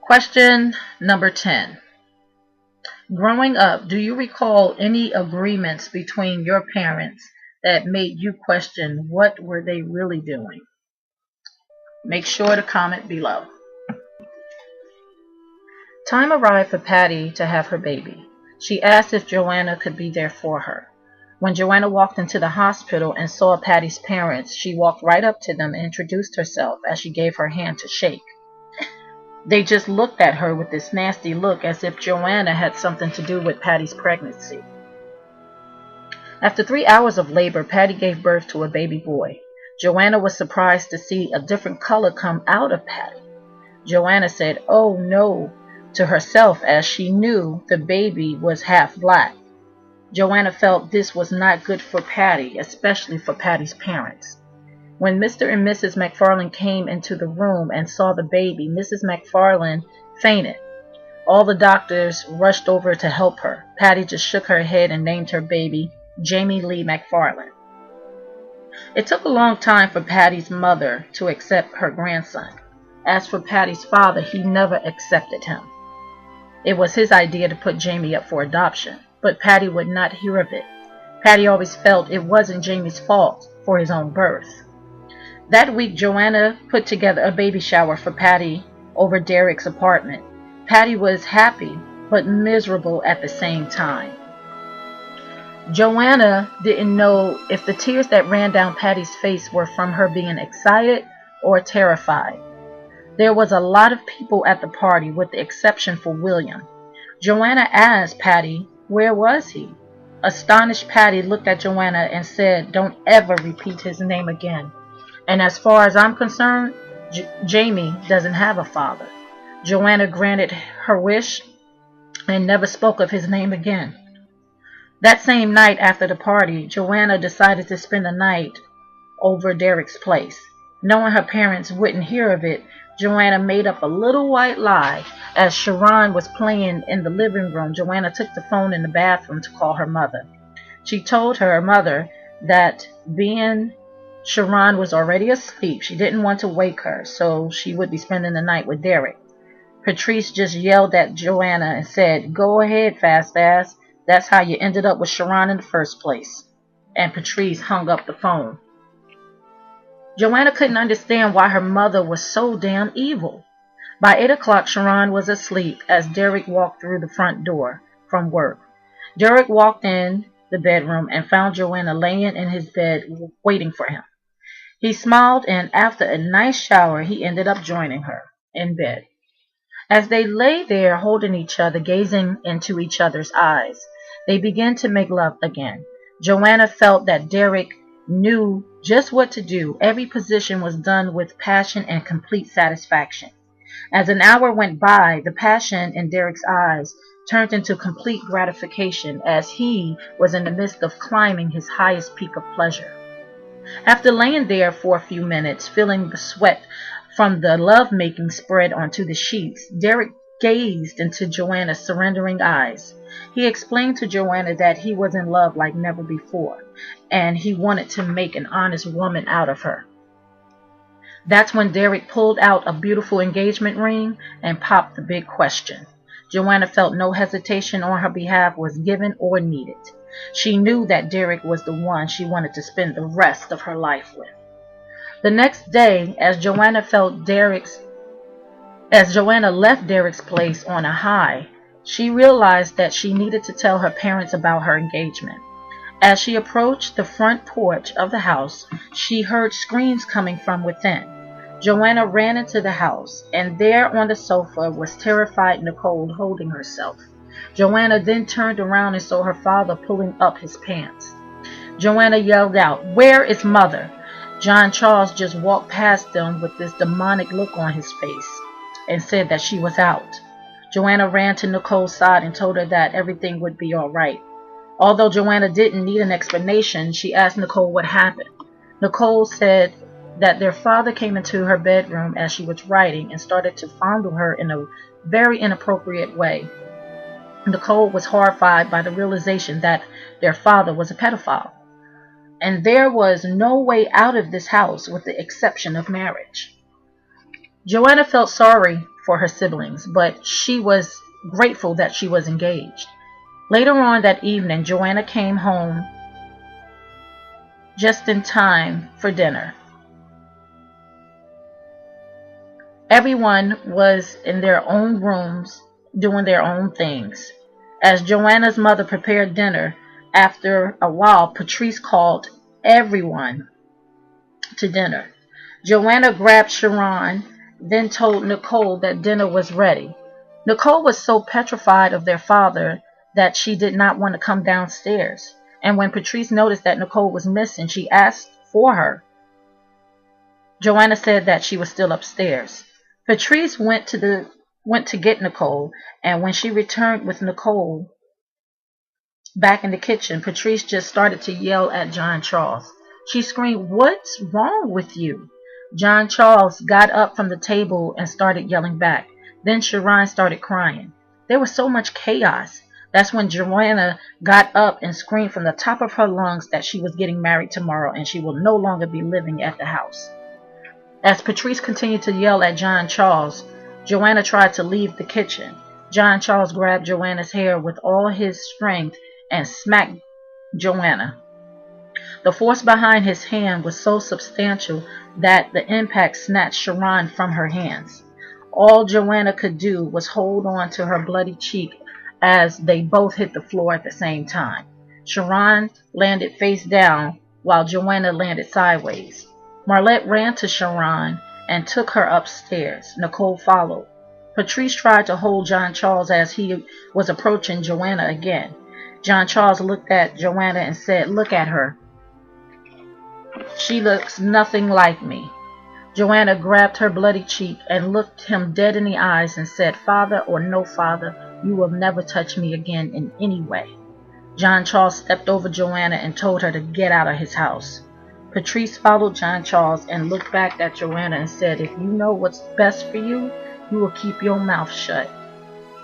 Question number 10. Growing up, do you recall any agreements between your parents that made you question what were they really doing? Make sure to comment below. Time arrived for Patty to have her baby. She asked if Joanna could be there for her. When Joanna walked into the hospital and saw Patty's parents, she walked right up to them and introduced herself as she gave her hand to shake. They just looked at her with this nasty look as if Joanna had something to do with Patty's pregnancy. After 3 hours of labor, Patty gave birth to a baby boy. Joanna was surprised to see a different color come out of Patty. Joanna said, "Oh no," to herself as she knew the baby was half black. Joanna felt this was not good for Patty, especially for Patty's parents. When Mr. and Mrs. McFarland came into the room and saw the baby, Mrs. McFarland fainted. All the doctors rushed over to help her. Patty just shook her head and named her baby Jamie Lee McFarland. It took a long time for Patty's mother to accept her grandson. As for Patty's father, he never accepted him. It was his idea to put Jamie up for adoption, but Patty would not hear of it. Patty always felt it wasn't Jamie's fault for his own birth. That week, Joanna put together a baby shower for Patty over Derek's apartment. Patty was happy, but miserable at the same time. Joanna didn't know if the tears that ran down Patty's face were from her being excited or terrified. There was a lot of people at the party, with the exception for William. Joanna asked Patty, where was he? Astonished Patty looked at Joanna and said, don't ever repeat his name again. And as far as I'm concerned, Jamie doesn't have a father. Joanna granted her wish and never spoke of his name again. That same night after the party, Joanna decided to spend the night over Derek's place. Knowing her parents wouldn't hear of it, Joanna made up a little white lie. As Sharon was playing in the living room, Joanna took the phone in the bathroom to call her mother. She told her mother that being Sharon was already asleep, she didn't want to wake her, so she would be spending the night with Derek. Patrice just yelled at Joanna and said, go ahead, fast ass. That's how you ended up with Sharon in the first place. And Patrice hung up the phone. Joanna couldn't understand why her mother was so damn evil. By 8 o'clock, Sharon was asleep as Derek walked through the front door from work. Derek walked in the bedroom and found Joanna laying in his bed waiting for him. He smiled, and after a nice shower, he ended up joining her in bed. As they lay there holding each other, gazing into each other's eyes, they began to make love again. Joanna felt that Derek knew just what to do. Every position was done with passion and complete satisfaction. As an hour went by, the passion in Derek's eyes turned into complete gratification as he was in the midst of climbing his highest peak of pleasure. After laying there for a few minutes, feeling the sweat from the love-making spread onto the sheets, Derek gazed into Joanna's surrendering eyes. He explained to Joanna that he was in love like never before, and he wanted to make an honest woman out of her. That's when Derek pulled out a beautiful engagement ring and popped the big question. Joanna felt no hesitation on her behalf was given or needed. She knew that Derek was the one she wanted to spend the rest of her life with. The next day, as Joanna left Derek's place on a high, she realized that she needed to tell her parents about her engagement. As she approached the front porch of the house, she heard screams coming from within. Joanna ran into the house, and there on the sofa was terrified Nicole holding herself. Joanna then turned around and saw her father pulling up his pants. Joanna yelled out, "Where is Mother?" John Charles just walked past them with this demonic look on his face and said that she was out. Joanna ran to Nicole's side and told her that everything would be all right. Although Joanna didn't need an explanation, she asked Nicole what happened. Nicole said that their father came into her bedroom as she was writing and started to fondle her in a very inappropriate way. Nicole was horrified by the realization that their father was a pedophile, and there was no way out of this house with the exception of marriage. Joanna felt sorry for her siblings, but she was grateful that she was engaged. Later on that evening, Joanna came home just in time for dinner. Everyone was in their own rooms doing their own things. As Joanna's mother prepared dinner, after a while, Patrice called everyone to dinner. Joanna grabbed Sharon, then told Nicole that dinner was ready. Nicole was so petrified of their father that she did not want to come downstairs. And when Patrice noticed that Nicole was missing, she asked for her. Joanna said that she was still upstairs. Patrice went to get Nicole, and when she returned with Nicole back in the kitchen, Patrice just started to yell at John Charles. She screamed, "What's wrong with you?" John Charles got up from the table and started yelling back. Then Sharon started crying. There was so much chaos. That's when Joanna got up and screamed from the top of her lungs that she was getting married tomorrow and she will no longer be living at the house. As Patrice continued to yell at John Charles, Joanna tried to leave the kitchen. John Charles grabbed Joanna's hair with all his strength and smacked Joanna. The force behind his hand was so substantial that the impact snatched Sharon from her hands. All Joanna could do was hold on to her bloody cheek as they both hit the floor at the same time. Sharon landed face down while Joanna landed sideways. Marlette ran to Sharon and took her upstairs. Nicole followed. Patrice tried to hold John Charles as he was approaching Joanna again. John Charles looked at Joanna and said, "Look at her. She looks nothing like me." Joanna grabbed her bloody cheek and looked him dead in the eyes and said, "Father or no father, you will never touch me again in any way." John Charles stepped over Joanna and told her to get out of his house. Patrice followed John Charles and looked back at Joanna and said, "If you know what's best for you, you will keep your mouth shut."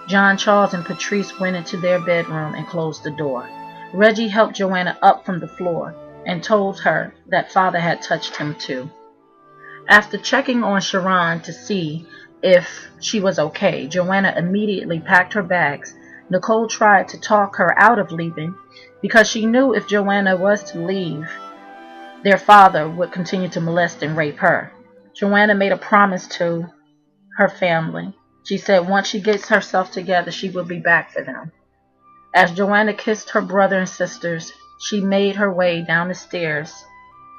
John Charles and Patrice went into their bedroom and closed the door. Reggie helped Joanna up from the floor and told her that father had touched him too. After checking on Sharon to see if she was okay, Joanna immediately packed her bags. Nicole tried to talk her out of leaving because she knew if Joanna was to leave, their father would continue to molest and rape her. Joanna made a promise to her family. She said once she gets herself together, she will be back for them. As Joanna kissed her brother and sisters, she made her way down the stairs.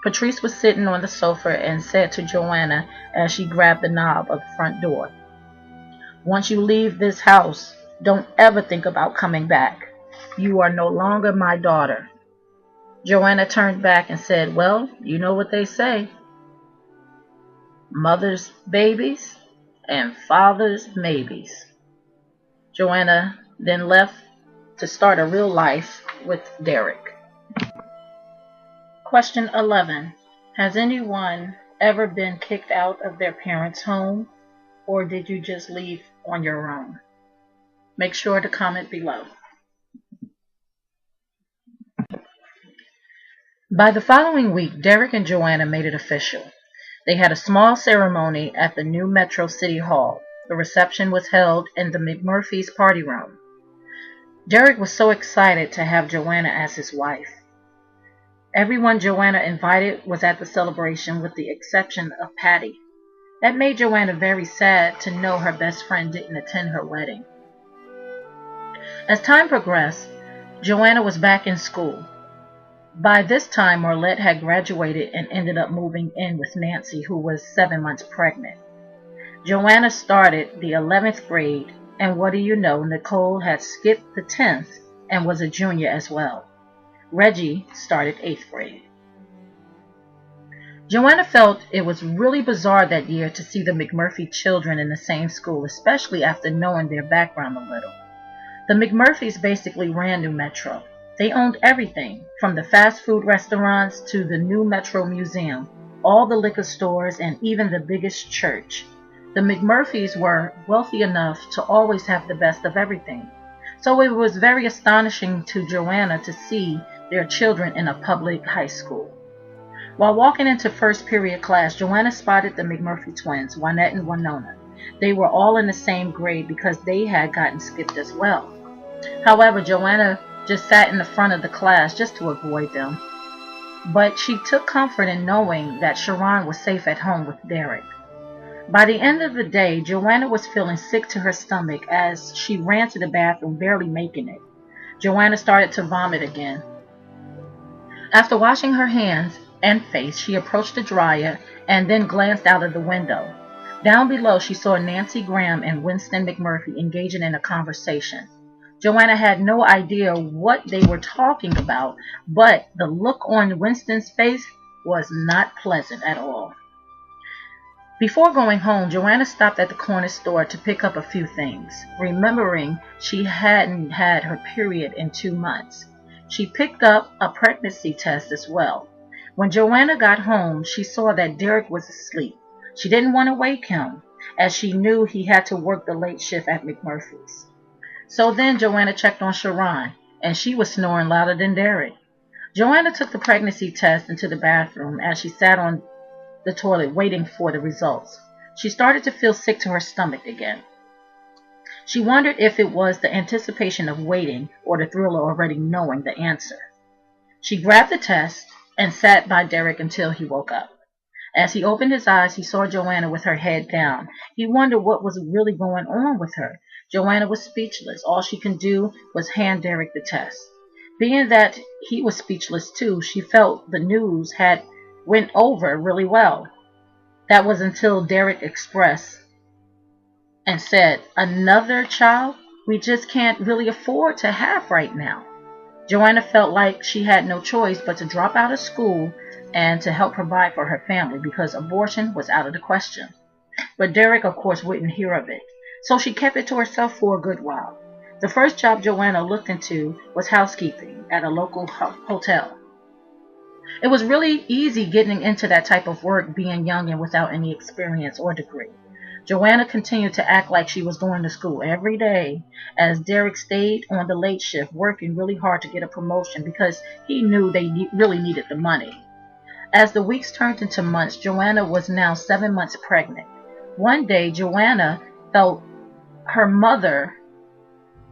Patrice was sitting on the sofa and said to Joanna as she grabbed the knob of the front door, "Once you leave this house, don't ever think about coming back. You are no longer my daughter." Joanna turned back and said, "Well, you know what they say. Mother's babies and father's maybes." Joanna then left to start a real life with Derek. Question 11. Has anyone ever been kicked out of their parents' home, or did you just leave on your own? Make sure to comment below. By the following week, Derek and Joanna made it official. They had a small ceremony at the new Metro City Hall. The reception was held in the McMurphy's party room. Derek was so excited to have Joanna as his wife. Everyone Joanna invited was at the celebration with the exception of Patty. That made Joanna very sad to know her best friend didn't attend her wedding. As time progressed, Joanna was back in school. By this time, Marlette had graduated and ended up moving in with Nancy, who was 7 months pregnant. Joanna started the 11th grade, and what do you know, Nicole had skipped the 10th and was a junior as well. Reggie started 8th grade. Joanna felt it was really bizarre that year to see the McMurphy children in the same school, especially after knowing their background a little. The McMurphys basically ran New Metro. They owned everything, from the fast food restaurants to the new Metro Museum, all the liquor stores, and even the biggest church. The McMurphys were wealthy enough to always have the best of everything. So it was very astonishing to Joanna to see their children in a public high school. While walking into first period class, Joanna spotted the McMurphy twins, Juanette and Winona. They were all in the same grade because they had gotten skipped as well. However, Joanna just sat in the front of the class just to avoid them. But she took comfort in knowing that Sharon was safe at home with Derek. By the end of the day, Joanna was feeling sick to her stomach as she ran to the bathroom, barely making it. Joanna started to vomit again. After washing her hands and face, she approached the dryer and then glanced out of the window. Down below, she saw Nancy Graham and Winston McMurphy engaging in a conversation. Joanna had no idea what they were talking about, but the look on Winston's face was not pleasant at all. Before going home, Joanna stopped at the corner store to pick up a few things, remembering she hadn't had her period in 2 months. She picked up a pregnancy test as well. When Joanna got home, she saw that Derek was asleep. She didn't want to wake him, as she knew he had to work the late shift at McMurphy's. So then Joanna checked on Sharon, and she was snoring louder than Derek. Joanna took the pregnancy test into the bathroom as she sat on the toilet waiting for the results. She started to feel sick to her stomach again. She wondered if it was the anticipation of waiting or the thrill of already knowing the answer. She grabbed the test and sat by Derek until he woke up. As he opened his eyes, he saw Joanna with her head down. He wondered what was really going on with her. Joanna was speechless. All she could do was hand Derek the test. Being that he was speechless too, she felt the news had went over really well. That was until Derek expressed and said, "Another child? We just can't really afford to have right now." Joanna felt like she had no choice but to drop out of school and to help provide for her family because abortion was out of the question. But Derek, of course, wouldn't hear of it, so she kept it to herself for a good while. The first job Joanna looked into was housekeeping at a local hotel. It was really easy getting into that type of work being young and without any experience or degree. Joanna continued to act like she was going to school every day as Derek stayed on the late shift working really hard to get a promotion because he knew they really needed the money. As the weeks turned into months, Joanna was now 7 months pregnant. One day, Joanna felt her mother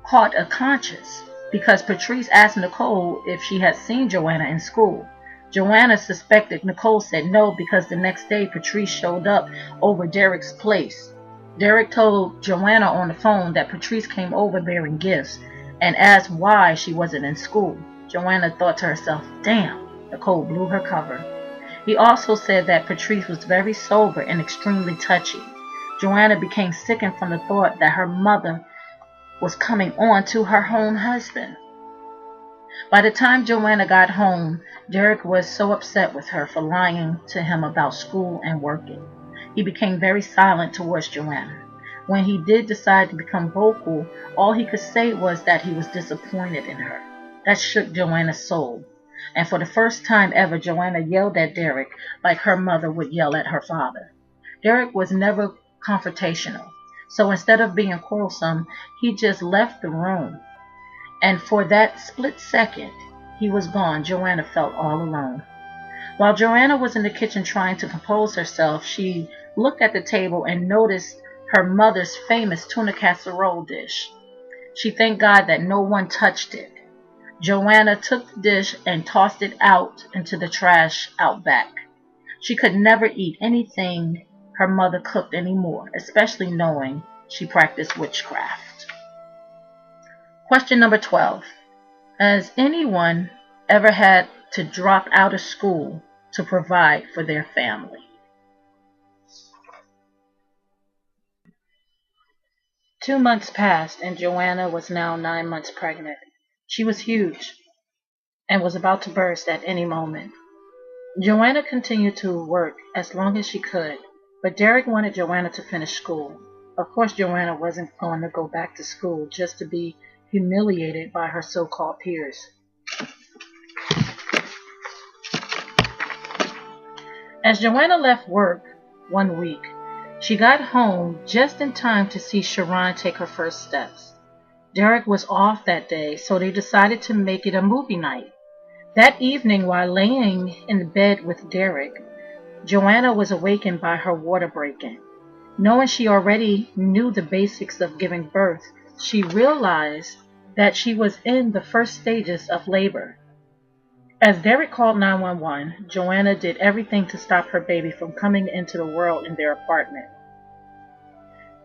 caught a conscience because Patrice asked Nicole if she had seen Joanna in school. Joanna suspected Nicole said no because the next day Patrice showed up over Derek's place. Derek told Joanna on the phone that Patrice came over bearing gifts and asked why she wasn't in school. Joanna thought to herself, "Damn, Nicole blew her cover." He also said that Patrice was very sober and extremely touchy. Joanna became sickened from the thought that her mother was coming on to her own husband. By the time Joanna got home, Derek was so upset with her for lying to him about school and working. He became very silent towards Joanna. When he did decide to become vocal, all he could say was that he was disappointed in her. That shook Joanna's soul. And for the first time ever, Joanna yelled at Derek like her mother would yell at her father. Derek was never confrontational, so instead of being quarrelsome, he just left the room. And for that split second he was gone, Joanna felt all alone. While Joanna was in the kitchen trying to compose herself, she looked at the table and noticed her mother's famous tuna casserole dish. She thanked God that no one touched it. Joanna took the dish and tossed it out into the trash out back. She could never eat anything her mother cooked anymore, especially knowing she practiced witchcraft. Question number 12. Has anyone ever had to drop out of school to provide for their family? Two months passed and Joanna was now 9 months pregnant. She was huge and was about to burst at any moment. Joanna continued to work as long as she could, but Derek wanted Joanna to finish school. Of course, Joanna wasn't going to go back to school just to be humiliated by her so-called peers. As Joanna left work one week, she got home just in time to see Sharon take her first steps. Derek was off that day, so they decided to make it a movie night. That evening, while laying in bed with Derek, Joanna was awakened by her water breaking. Knowing she already knew the basics of giving birth, she realized that she was in the first stages of labor. As Derek called 911, Joanna did everything to stop her baby from coming into the world in their apartment.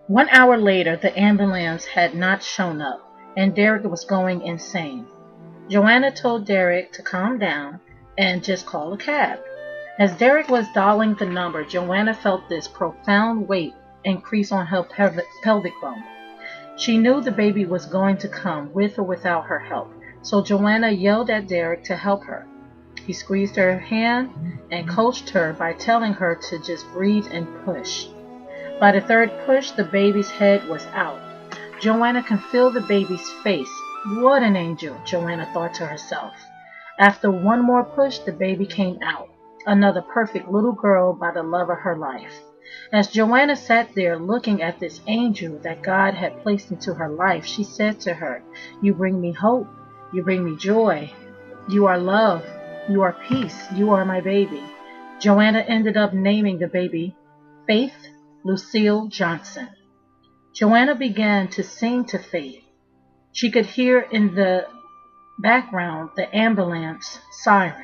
1 hour later, the ambulance had not shown up, and Derek was going insane. Joanna told Derek to calm down and just call a cab. As Derek was dialing the number, Joanna felt this profound weight increase on her pelvic bone. She knew the baby was going to come with or without her help, so Joanna yelled at Derek to help her. He squeezed her hand and coached her by telling her to just breathe and push. By the third push, the baby's head was out. Joanna can feel the baby's face. What an angel, Joanna thought to herself. After one more push, the baby came out. Another perfect little girl by the love of her life. As Joanna sat there looking at this angel that God had placed into her life, she said to her, "You bring me hope. You bring me joy. You are love. You are peace. You are my baby." Joanna ended up naming the baby Faith Lucille Johnson. Joanna began to sing to Faith. She could hear in the background the ambulance siren.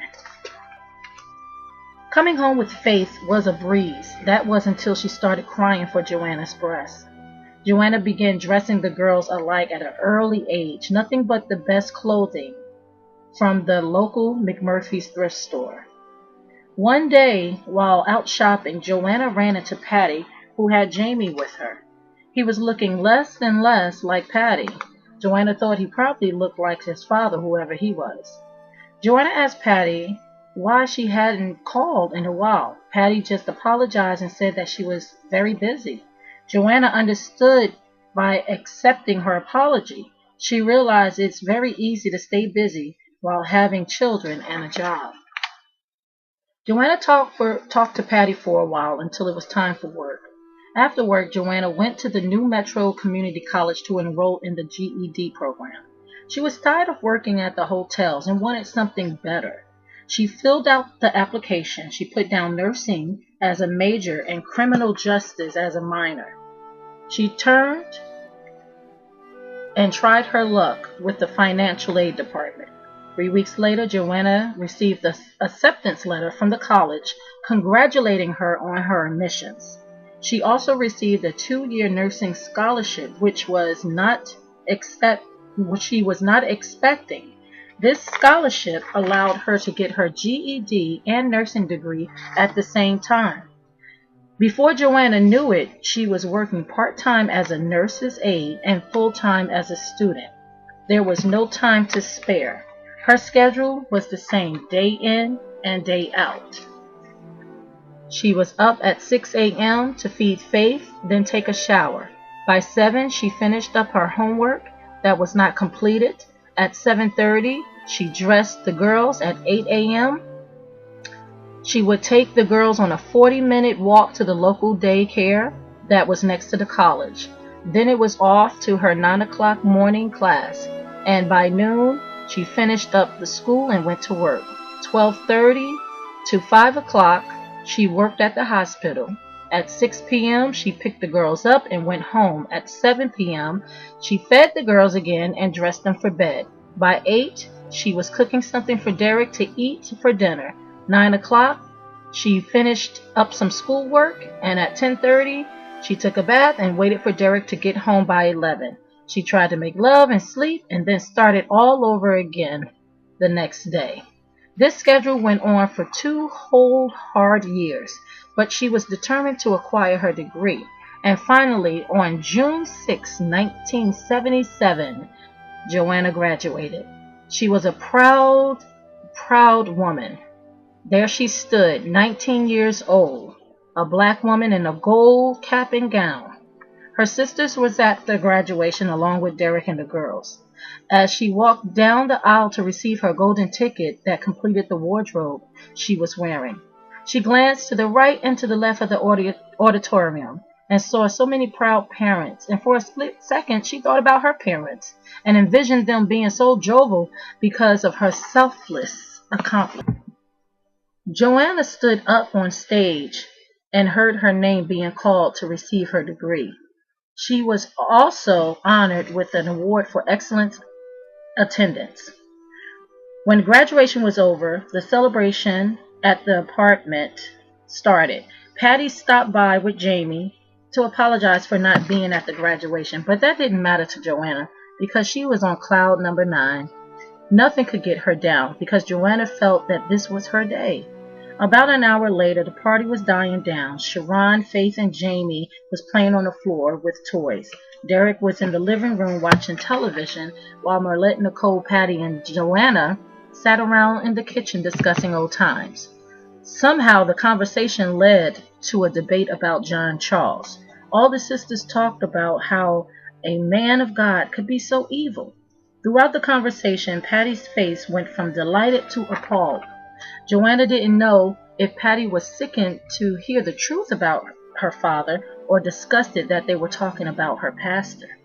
Coming home with Faith was a breeze. That was until she started crying for Joanna's breast. Joanna began dressing the girls alike at an early age, nothing but the best clothing from the local McMurphy's thrift store. One day, while out shopping, Joanna ran into Patty, who had Jamie with her. He was looking less and less like Patty. Joanna thought he probably looked like his father, whoever he was. Joanna asked Patty why she hadn't called in a while. Patty just apologized and said that she was very busy. Joanna understood by accepting her apology. She realized it's very easy to stay busy while having children and a job. Joanna talked to Patty for a while until it was time for work. After work, Joanna went to the New Metro Community College to enroll in the GED program. She was tired of working at the hotels and wanted something better. She filled out the application. She put down nursing as a major and criminal justice as a minor. She turned and tried her luck with the financial aid department. 3 weeks later, Joanna received the acceptance letter from the college congratulating her on her admissions. She also received a 2-year nursing scholarship, which she was not expecting. This scholarship allowed her to get her GED and nursing degree at the same time. Before Joanna knew it, she was working part-time as a nurse's aide and full-time as a student. There was no time to spare. Her schedule was the same day in and day out. She was up at 6 a.m. to feed Faith, then take a shower. By 7, she finished up her homework that was not completed. At 7:30, she dressed the girls. At 8 a.m., she would take the girls on a 40-minute walk to the local daycare that was next to the college. Then it was off to her 9 o'clock morning class, and by noon, she finished up the school and went to work. 12:30 to 5 o'clock, she worked at the hospital. At 6 p.m., she picked the girls up and went home. At 7 p.m., she fed the girls again and dressed them for bed. By 8, she was cooking something for Derek to eat for dinner. 9 o'clock, she finished up some schoolwork, and at 10:30, she took a bath and waited for Derek to get home by 11. She tried to make love and sleep and then started all over again the next day. This schedule went on for 2 whole hard years, but she was determined to acquire her degree. And finally, on June 6, 1977, Joanna graduated. She was a proud woman. There she stood, 19 years old, a black woman in a gold cap and gown. Her sisters was at the graduation along with Derek and the girls. As she walked down the aisle to receive her golden ticket that completed the wardrobe she was wearing, she glanced to the right and to the left of the auditorium and saw so many proud parents. And for a split second, she thought about her parents and envisioned them being so jovial because of her selfless accomplishment. Joanna stood up on stage and heard her name being called to receive her degree. She was also honored with an award for excellent attendance. When graduation was over, the celebration at the apartment started. Patty stopped by with Jamie to apologize for not being at the graduation, but that didn't matter to Joanna because she was on cloud number 9. Nothing could get her down because Joanna felt that this was her day. About an hour later, the party was dying down. Sharon, Faith, and Jamie was playing on the floor with toys. Derek was in the living room watching television, while Marlette, Nicole, Patty, and Joanna sat around in the kitchen discussing old times. Somehow, the conversation led to a debate about John Charles. All the sisters talked about how a man of God could be so evil. Throughout the conversation, Patty's face went from delighted to appalled. Joanna didn't know if Patty was sickened to hear the truth about her father or disgusted that they were talking about her pastor.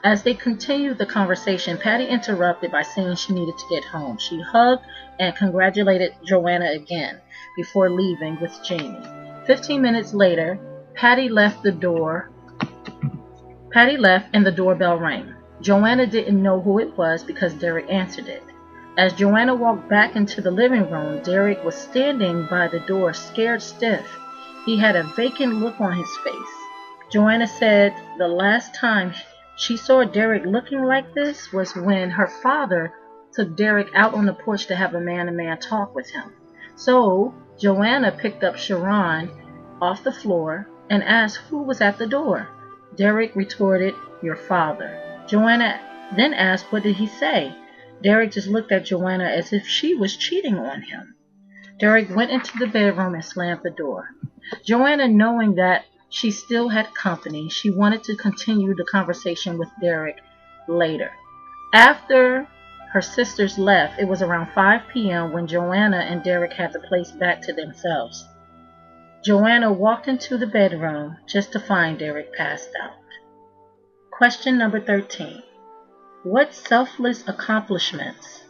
As they continued the conversation, Patty interrupted by saying she needed to get home. She hugged and congratulated Joanna again before leaving with Jamie. 15 minutes later, Patty left and the doorbell rang. Joanna didn't know who it was because Derek answered it. As Joanna walked back into the living room, Derek was standing by the door, scared stiff. He had a vacant look on his face. Joanna said the last time she saw Derek looking like this was when her father took Derek out on the porch to have a man-to-man talk with him. So Joanna picked up Sharon off the floor and asked who was at the door. Derek retorted, "Your father." Joanna then asked, "What did he say?" Derek just looked at Joanna as if she was cheating on him. Derek went into the bedroom and slammed the door. Joanna, knowing that she still had company, she wanted to continue the conversation with Derek later. After her sisters left, it was around 5 p.m. when Joanna and Derek had the place back to themselves. Joanna walked into the bedroom just to find Derek passed out. Question number 13. What selfless accomplishments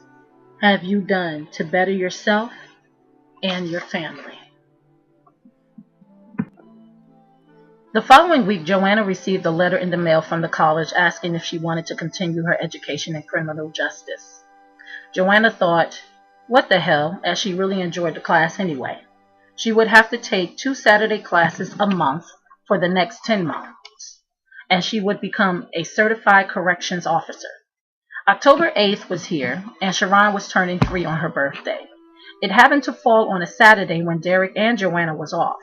have you done to better yourself and your family? The following week, Joanna received a letter in the mail from the college asking if she wanted to continue her education in criminal justice. Joanna thought, what the hell, as she really enjoyed the class anyway. She would have to take 2 Saturday classes a month for the next 10 months, and she would become a certified corrections officer. October 8th was here, and Sharon was turning 3 on her birthday. It happened to fall on a Saturday when Derek and Joanna was off.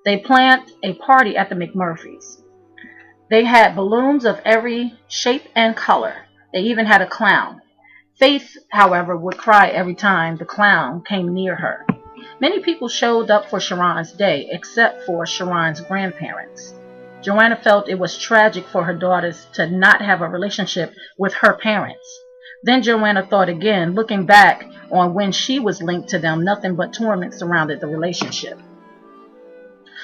They planned a party at the McMurphys. They had balloons of every shape and color. They even had a clown. Faith, however, would cry every time the clown came near her. Many people showed up for Sharon's day, except for Sharon's grandparents. Joanna felt it was tragic for her daughters to not have a relationship with her parents. Then Joanna thought again, looking back on when she was linked to them, nothing but torment surrounded the relationship.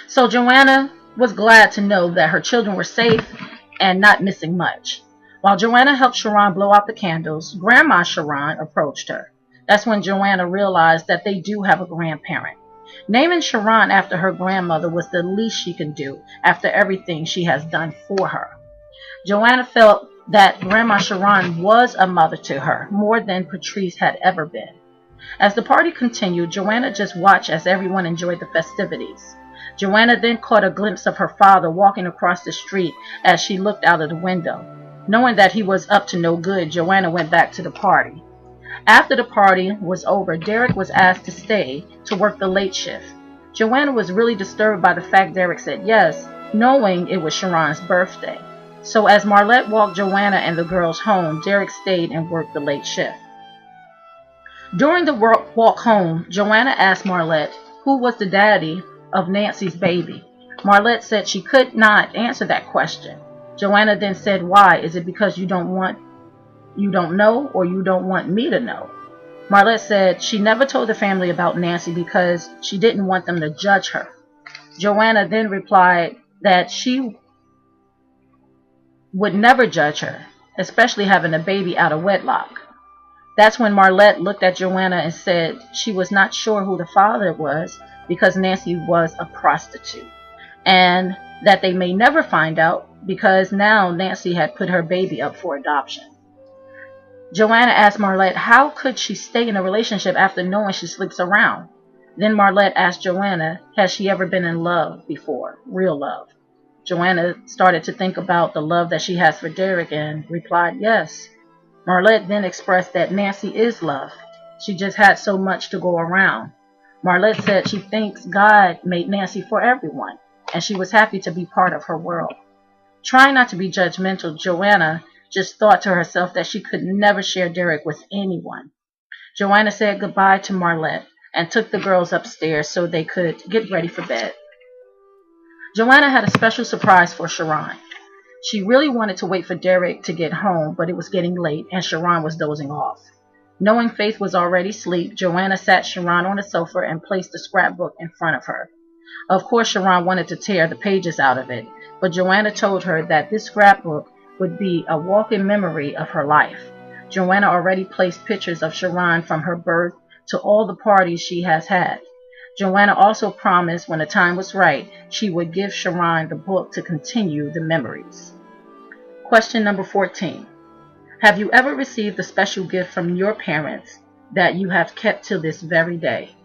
So Joanna was glad to know that her children were safe and not missing much. While Joanna helped Sharon blow out the candles, Grandma Sharon approached her. That's when Joanna realized that they do have a grandparent. Naming Sharon after her grandmother was the least she could do after everything she has done for her. Joanna felt that Grandma Sharon was a mother to her, more than Patrice had ever been. As the party continued, Joanna just watched as everyone enjoyed the festivities. Joanna then caught a glimpse of her father walking across the street as she looked out of the window. Knowing that he was up to no good, Joanna went back to the party. After the party was over, Derek was asked to stay to work the late shift. Joanna was really disturbed by the fact Derek said yes, knowing it was Sharon's birthday. So as Marlette walked Joanna and the girls home, Derek stayed and worked the late shift. During the walk home, Joanna asked Marlette who was the daddy of Nancy's baby. Marlette said she could not answer that question. Joanna then said, "Why? Is it because you don't know, or you don't want me to know?" Marlette said she never told the family about Nancy because she didn't want them to judge her. Joanna then replied that she would never judge her, especially having a baby out of wedlock. That's when Marlette looked at Joanna and said she was not sure who the father was because Nancy was a prostitute, and that they may never find out because now Nancy had put her baby up for adoption. Joanna asked Marlette how could she stay in a relationship after knowing she sleeps around. Then Marlette asked Joanna, has she ever been in love before, real love? Joanna started to think about the love that she has for Derek and replied yes. Marlette then expressed that Nancy is love. She just had so much to go around. Marlette said she thinks God made Nancy for everyone, and she was happy to be part of her world. Trying not to be judgmental, Joanna just thought to herself that she could never share Derek with anyone. Joanna said goodbye to Marlette and took the girls upstairs so they could get ready for bed. Joanna had a special surprise for Sharon. She really wanted to wait for Derek to get home, but it was getting late and Sharon was dozing off. Knowing Faith was already asleep, Joanna sat Sharon on the sofa and placed the scrapbook in front of her. Of course, Sharon wanted to tear the pages out of it, but Joanna told her that this scrapbook would be a walking memory of her life. Joanna already placed pictures of Sharon from her birth to all the parties she has had. Joanna also promised when the time was right, she would give Sharon the book to continue the memories. Question number 14. Have you ever received a special gift from your parents that you have kept to this very day?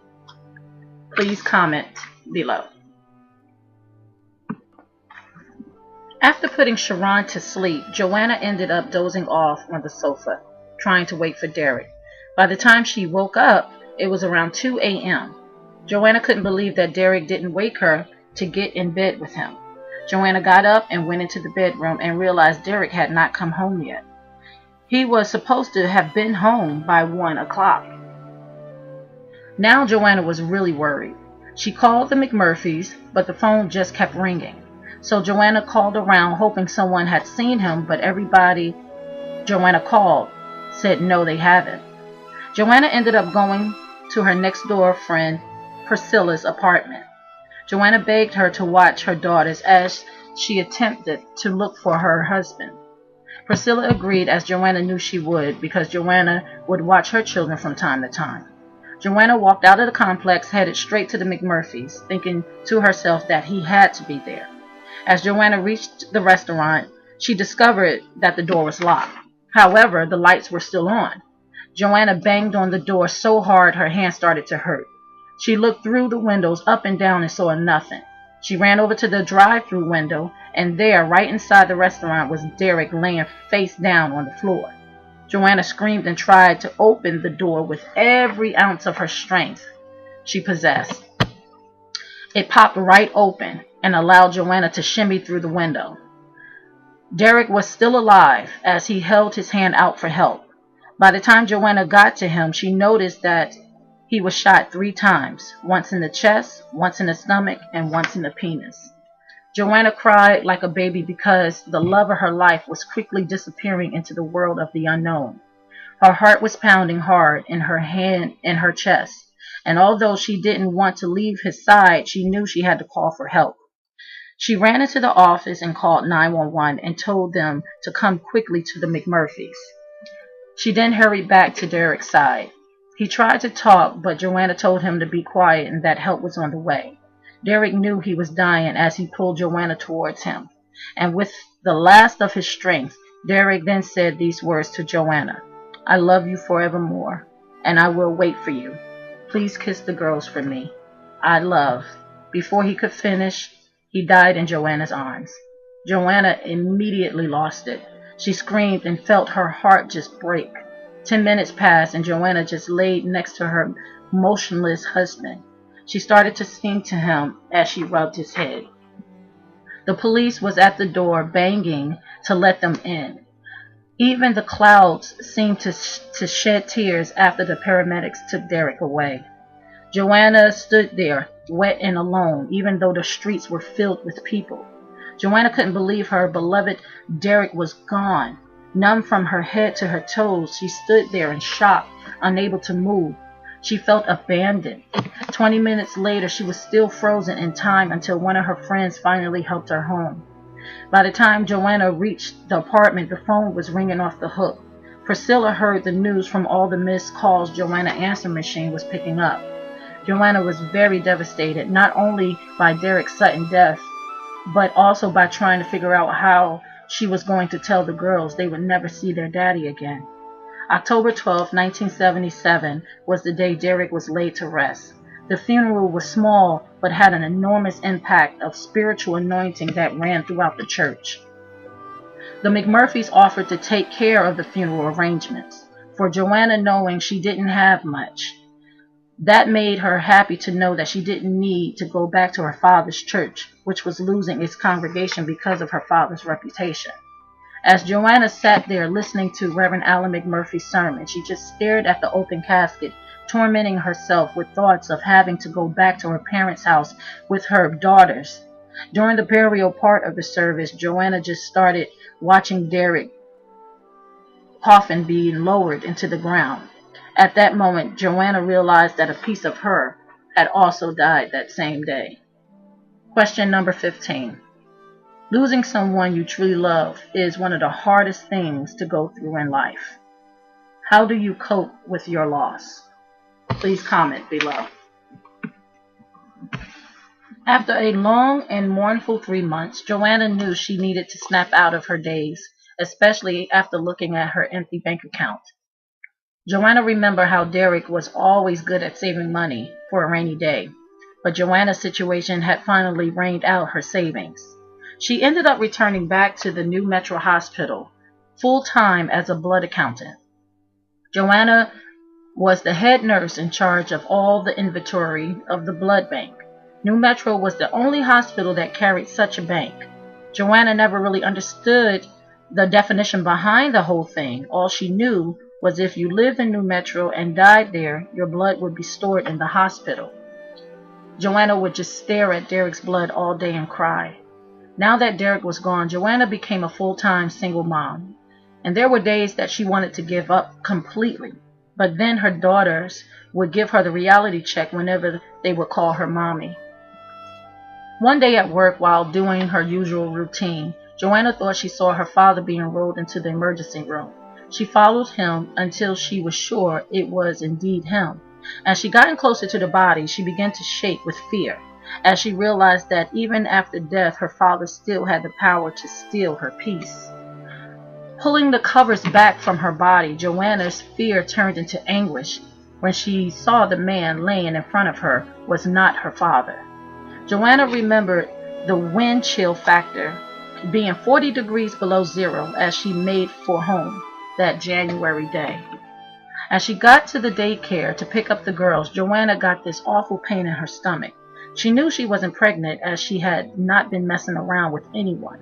Please comment below. After putting Sharon to sleep, Joanna ended up dozing off on the sofa, trying to wait for Derek. By the time she woke up, it was around 2 a.m. Joanna couldn't believe that Derek didn't wake her to get in bed with him. Joanna got up and went into the bedroom and realized Derek had not come home yet. He was supposed to have been home by 1 o'clock. Now Joanna was really worried. She called the McMurphys, but the phone just kept ringing. So Joanna called around hoping someone had seen him, but everybody Joanna called said no, they haven't. Joanna ended up going to her next door friend Priscilla's apartment. Joanna begged her to watch her daughters as she attempted to look for her husband. Priscilla agreed, as Joanna knew she would, because Joanna would watch her children from time to time. Joanna walked out of the complex, headed straight to the McMurphys, thinking to herself that he had to be there. As Joanna reached the restaurant, she discovered that the door was locked. However, the lights were still on. Joanna banged on the door so hard her hand started to hurt. She looked through the windows up and down and saw nothing. She ran over to the drive-through window, and there, right inside the restaurant, was Derek laying face down on the floor. Joanna screamed and tried to open the door with every ounce of her strength she possessed. It popped right open and allowed Joanna to shimmy through the window. Derek was still alive as he held his hand out for help. By the time Joanna got to him, she noticed that he was shot 3 times, once in the chest, once in the stomach, and once in the penis. Joanna cried like a baby because the love of her life was quickly disappearing into the world of the unknown. Her heart was pounding hard in her hand in her chest, and although she didn't want to leave his side, she knew she had to call for help. She ran into the office and called 911 and told them to come quickly to the McMurphys. She then hurried back to Derek's side. He tried to talk, but Joanna told him to be quiet and that help was on the way. Derek knew he was dying as he pulled Joanna towards him, and with the last of his strength, Derek then said these words to Joanna: "I love you forevermore, and I will wait for you. Please kiss the girls for me. I love." Before he could finish, he died in Joanna's arms. Joanna immediately lost it. She screamed and felt her heart just break. 10 minutes passed, and Joanna just laid next to her motionless husband. She started to sing to him as she rubbed his head. The police was at the door banging to let them in. Even the clouds seemed to shed tears after the paramedics took Derek away. Joanna stood there, wet and alone, even though the streets were filled with people. Joanna couldn't believe her beloved Derek was gone. Numb from her head to her toes, she stood there in shock, unable to move. She felt abandoned. 20 minutes later, she was still frozen in time until one of her friends finally helped her home. By the time Joanna reached the apartment, the phone was ringing off the hook. Priscilla heard the news from all the missed calls Joanna's answer machine was picking up. Joanna was very devastated, not only by Derek's sudden death, but also by trying to figure out how she was going to tell the girls they would never see their daddy again. October 12, 1977 was the day Derek was laid to rest. The funeral was small, but had an enormous impact of spiritual anointing that ran throughout the church. The McMurphys offered to take care of the funeral arrangements, for Joanna, knowing she didn't have much. That made her happy to know that she didn't need to go back to her father's church, which was losing its congregation because of her father's reputation. As Joanna sat there listening to Reverend Alan McMurphy's sermon, she just stared at the open casket, tormenting herself with thoughts of having to go back to her parents' house with her daughters. During the burial part of the service, Joanna just started watching Derek's coffin being lowered into the ground. At that moment, Joanna realized that a piece of her had also died that same day. Question number 15. Losing someone you truly love is one of the hardest things to go through in life. How do you cope with your loss? Please comment below. After a long and mournful 3 months, Joanna knew she needed to snap out of her daze, especially after looking at her empty bank account. Joanna remembered how Derek was always good at saving money for a rainy day, but Joanna's situation had finally rained out her savings. She ended up returning back to the New Metro Hospital, full-time as a blood accountant. Joanna was the head nurse in charge of all the inventory of the blood bank. New Metro was the only hospital that carried such a bank. Joanna never really understood the definition behind the whole thing. All she knew was if you lived in New Metro and died there, your blood would be stored in the hospital. Joanna would just stare at Derek's blood all day and cry. Now that Derek was gone, Joanna became a full-time single mom, and there were days that she wanted to give up completely. But then her daughters would give her the reality check whenever they would call her mommy. One day at work, while doing her usual routine, Joanna thought she saw her father being rolled into the emergency room. She followed him until she was sure it was indeed him. As she got closer to the body, she began to shake with fear, as she realized that even after death, her father still had the power to steal her peace. Pulling the covers back from her body, Joanna's fear turned into anguish when she saw the man laying in front of her was not her father. Joanna remembered the wind chill factor being 40 degrees below zero as she made for home that January day. As she got to the daycare to pick up the girls, Joanna got this awful pain in her stomach. She knew she wasn't pregnant, as she had not been messing around with anyone.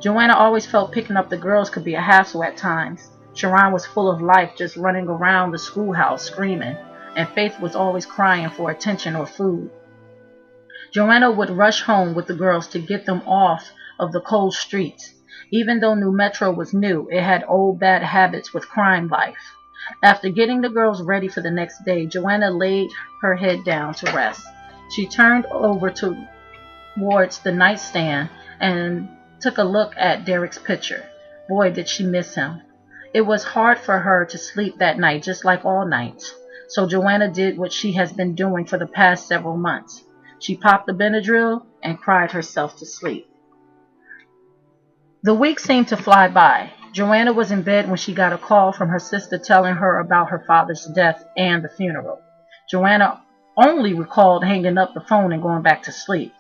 Joanna always felt picking up the girls could be a hassle at times. Sharon was full of life, just running around the schoolhouse screaming, and Faith was always crying for attention or food. Joanna would rush home with the girls to get them off of the cold streets. Even though New Metro was new, it had old bad habits with crime life. After getting the girls ready for the next day, Joanna laid her head down to rest. She turned over towards the nightstand and took a look at Derek's picture. Boy, did she miss him. It was hard for her to sleep that night, just like all nights. So Joanna did what she has been doing for the past several months. She popped the Benadryl and cried herself to sleep. The weeks seemed to fly by. Joanna was in bed when she got a call from her sister telling her about her father's death and the funeral. Joanna only recalled hanging up the phone and going back to sleep.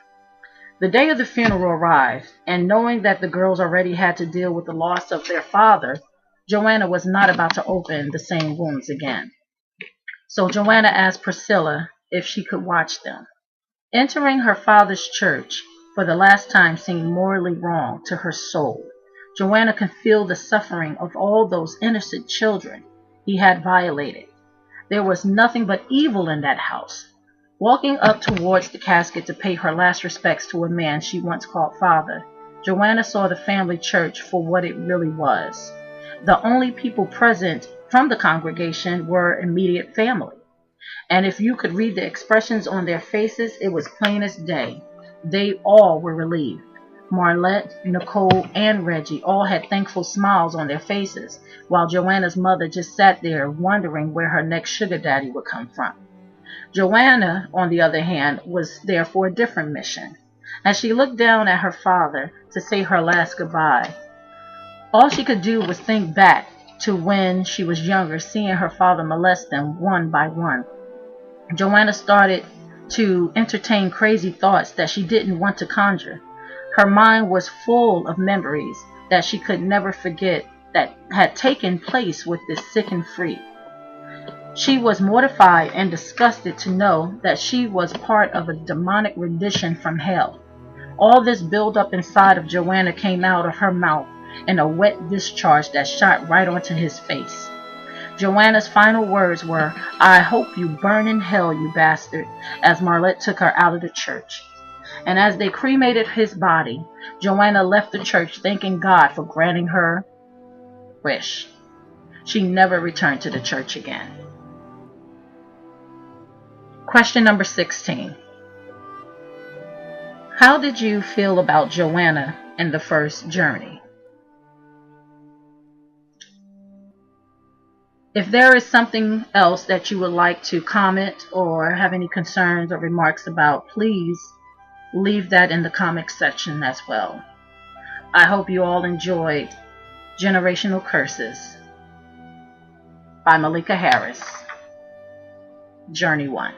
The day of the funeral arrived, and knowing that the girls already had to deal with the loss of their father, Joanna was not about to open the same wounds again. So Joanna asked Priscilla if she could watch them. Entering her father's church for the last time seemed morally wrong to her soul. Joanna could feel the suffering of all those innocent children he had violated. There was nothing but evil in that house. Walking up towards the casket to pay her last respects to a man she once called father, Joanna saw the family church for what it really was. The only people present from the congregation were immediate family. And if you could read the expressions on their faces, it was plain as day. They all were relieved. Marlette, Nicole, and Reggie all had thankful smiles on their faces, while Joanna's mother just sat there wondering where her next sugar daddy would come from. Joanna, on the other hand, was there for a different mission. As she looked down at her father to say her last goodbye, all she could do was think back to when she was younger, seeing her father molest them one by one. Joanna started to entertain crazy thoughts that she didn't want to conjure. Her mind was full of memories that she could never forget that had taken place with this sick and free. She was mortified and disgusted to know that she was part of a demonic rendition from hell. All this buildup inside of Joanna came out of her mouth in a wet discharge that shot right onto his face. Joanna's final words were, "I hope you burn in hell, you bastard," as Marlette took her out of the church. And as they cremated his body, Joanna left the church thanking God for granting her wish. She never returned to the church again. Question number 16. How did you feel about Joanna in the first journey? If there is something else that you would like to comment or have any concerns or remarks about, please leave that in the comment section as well. I hope you all enjoyed Generational Curses by Malika Harris, Journey 1.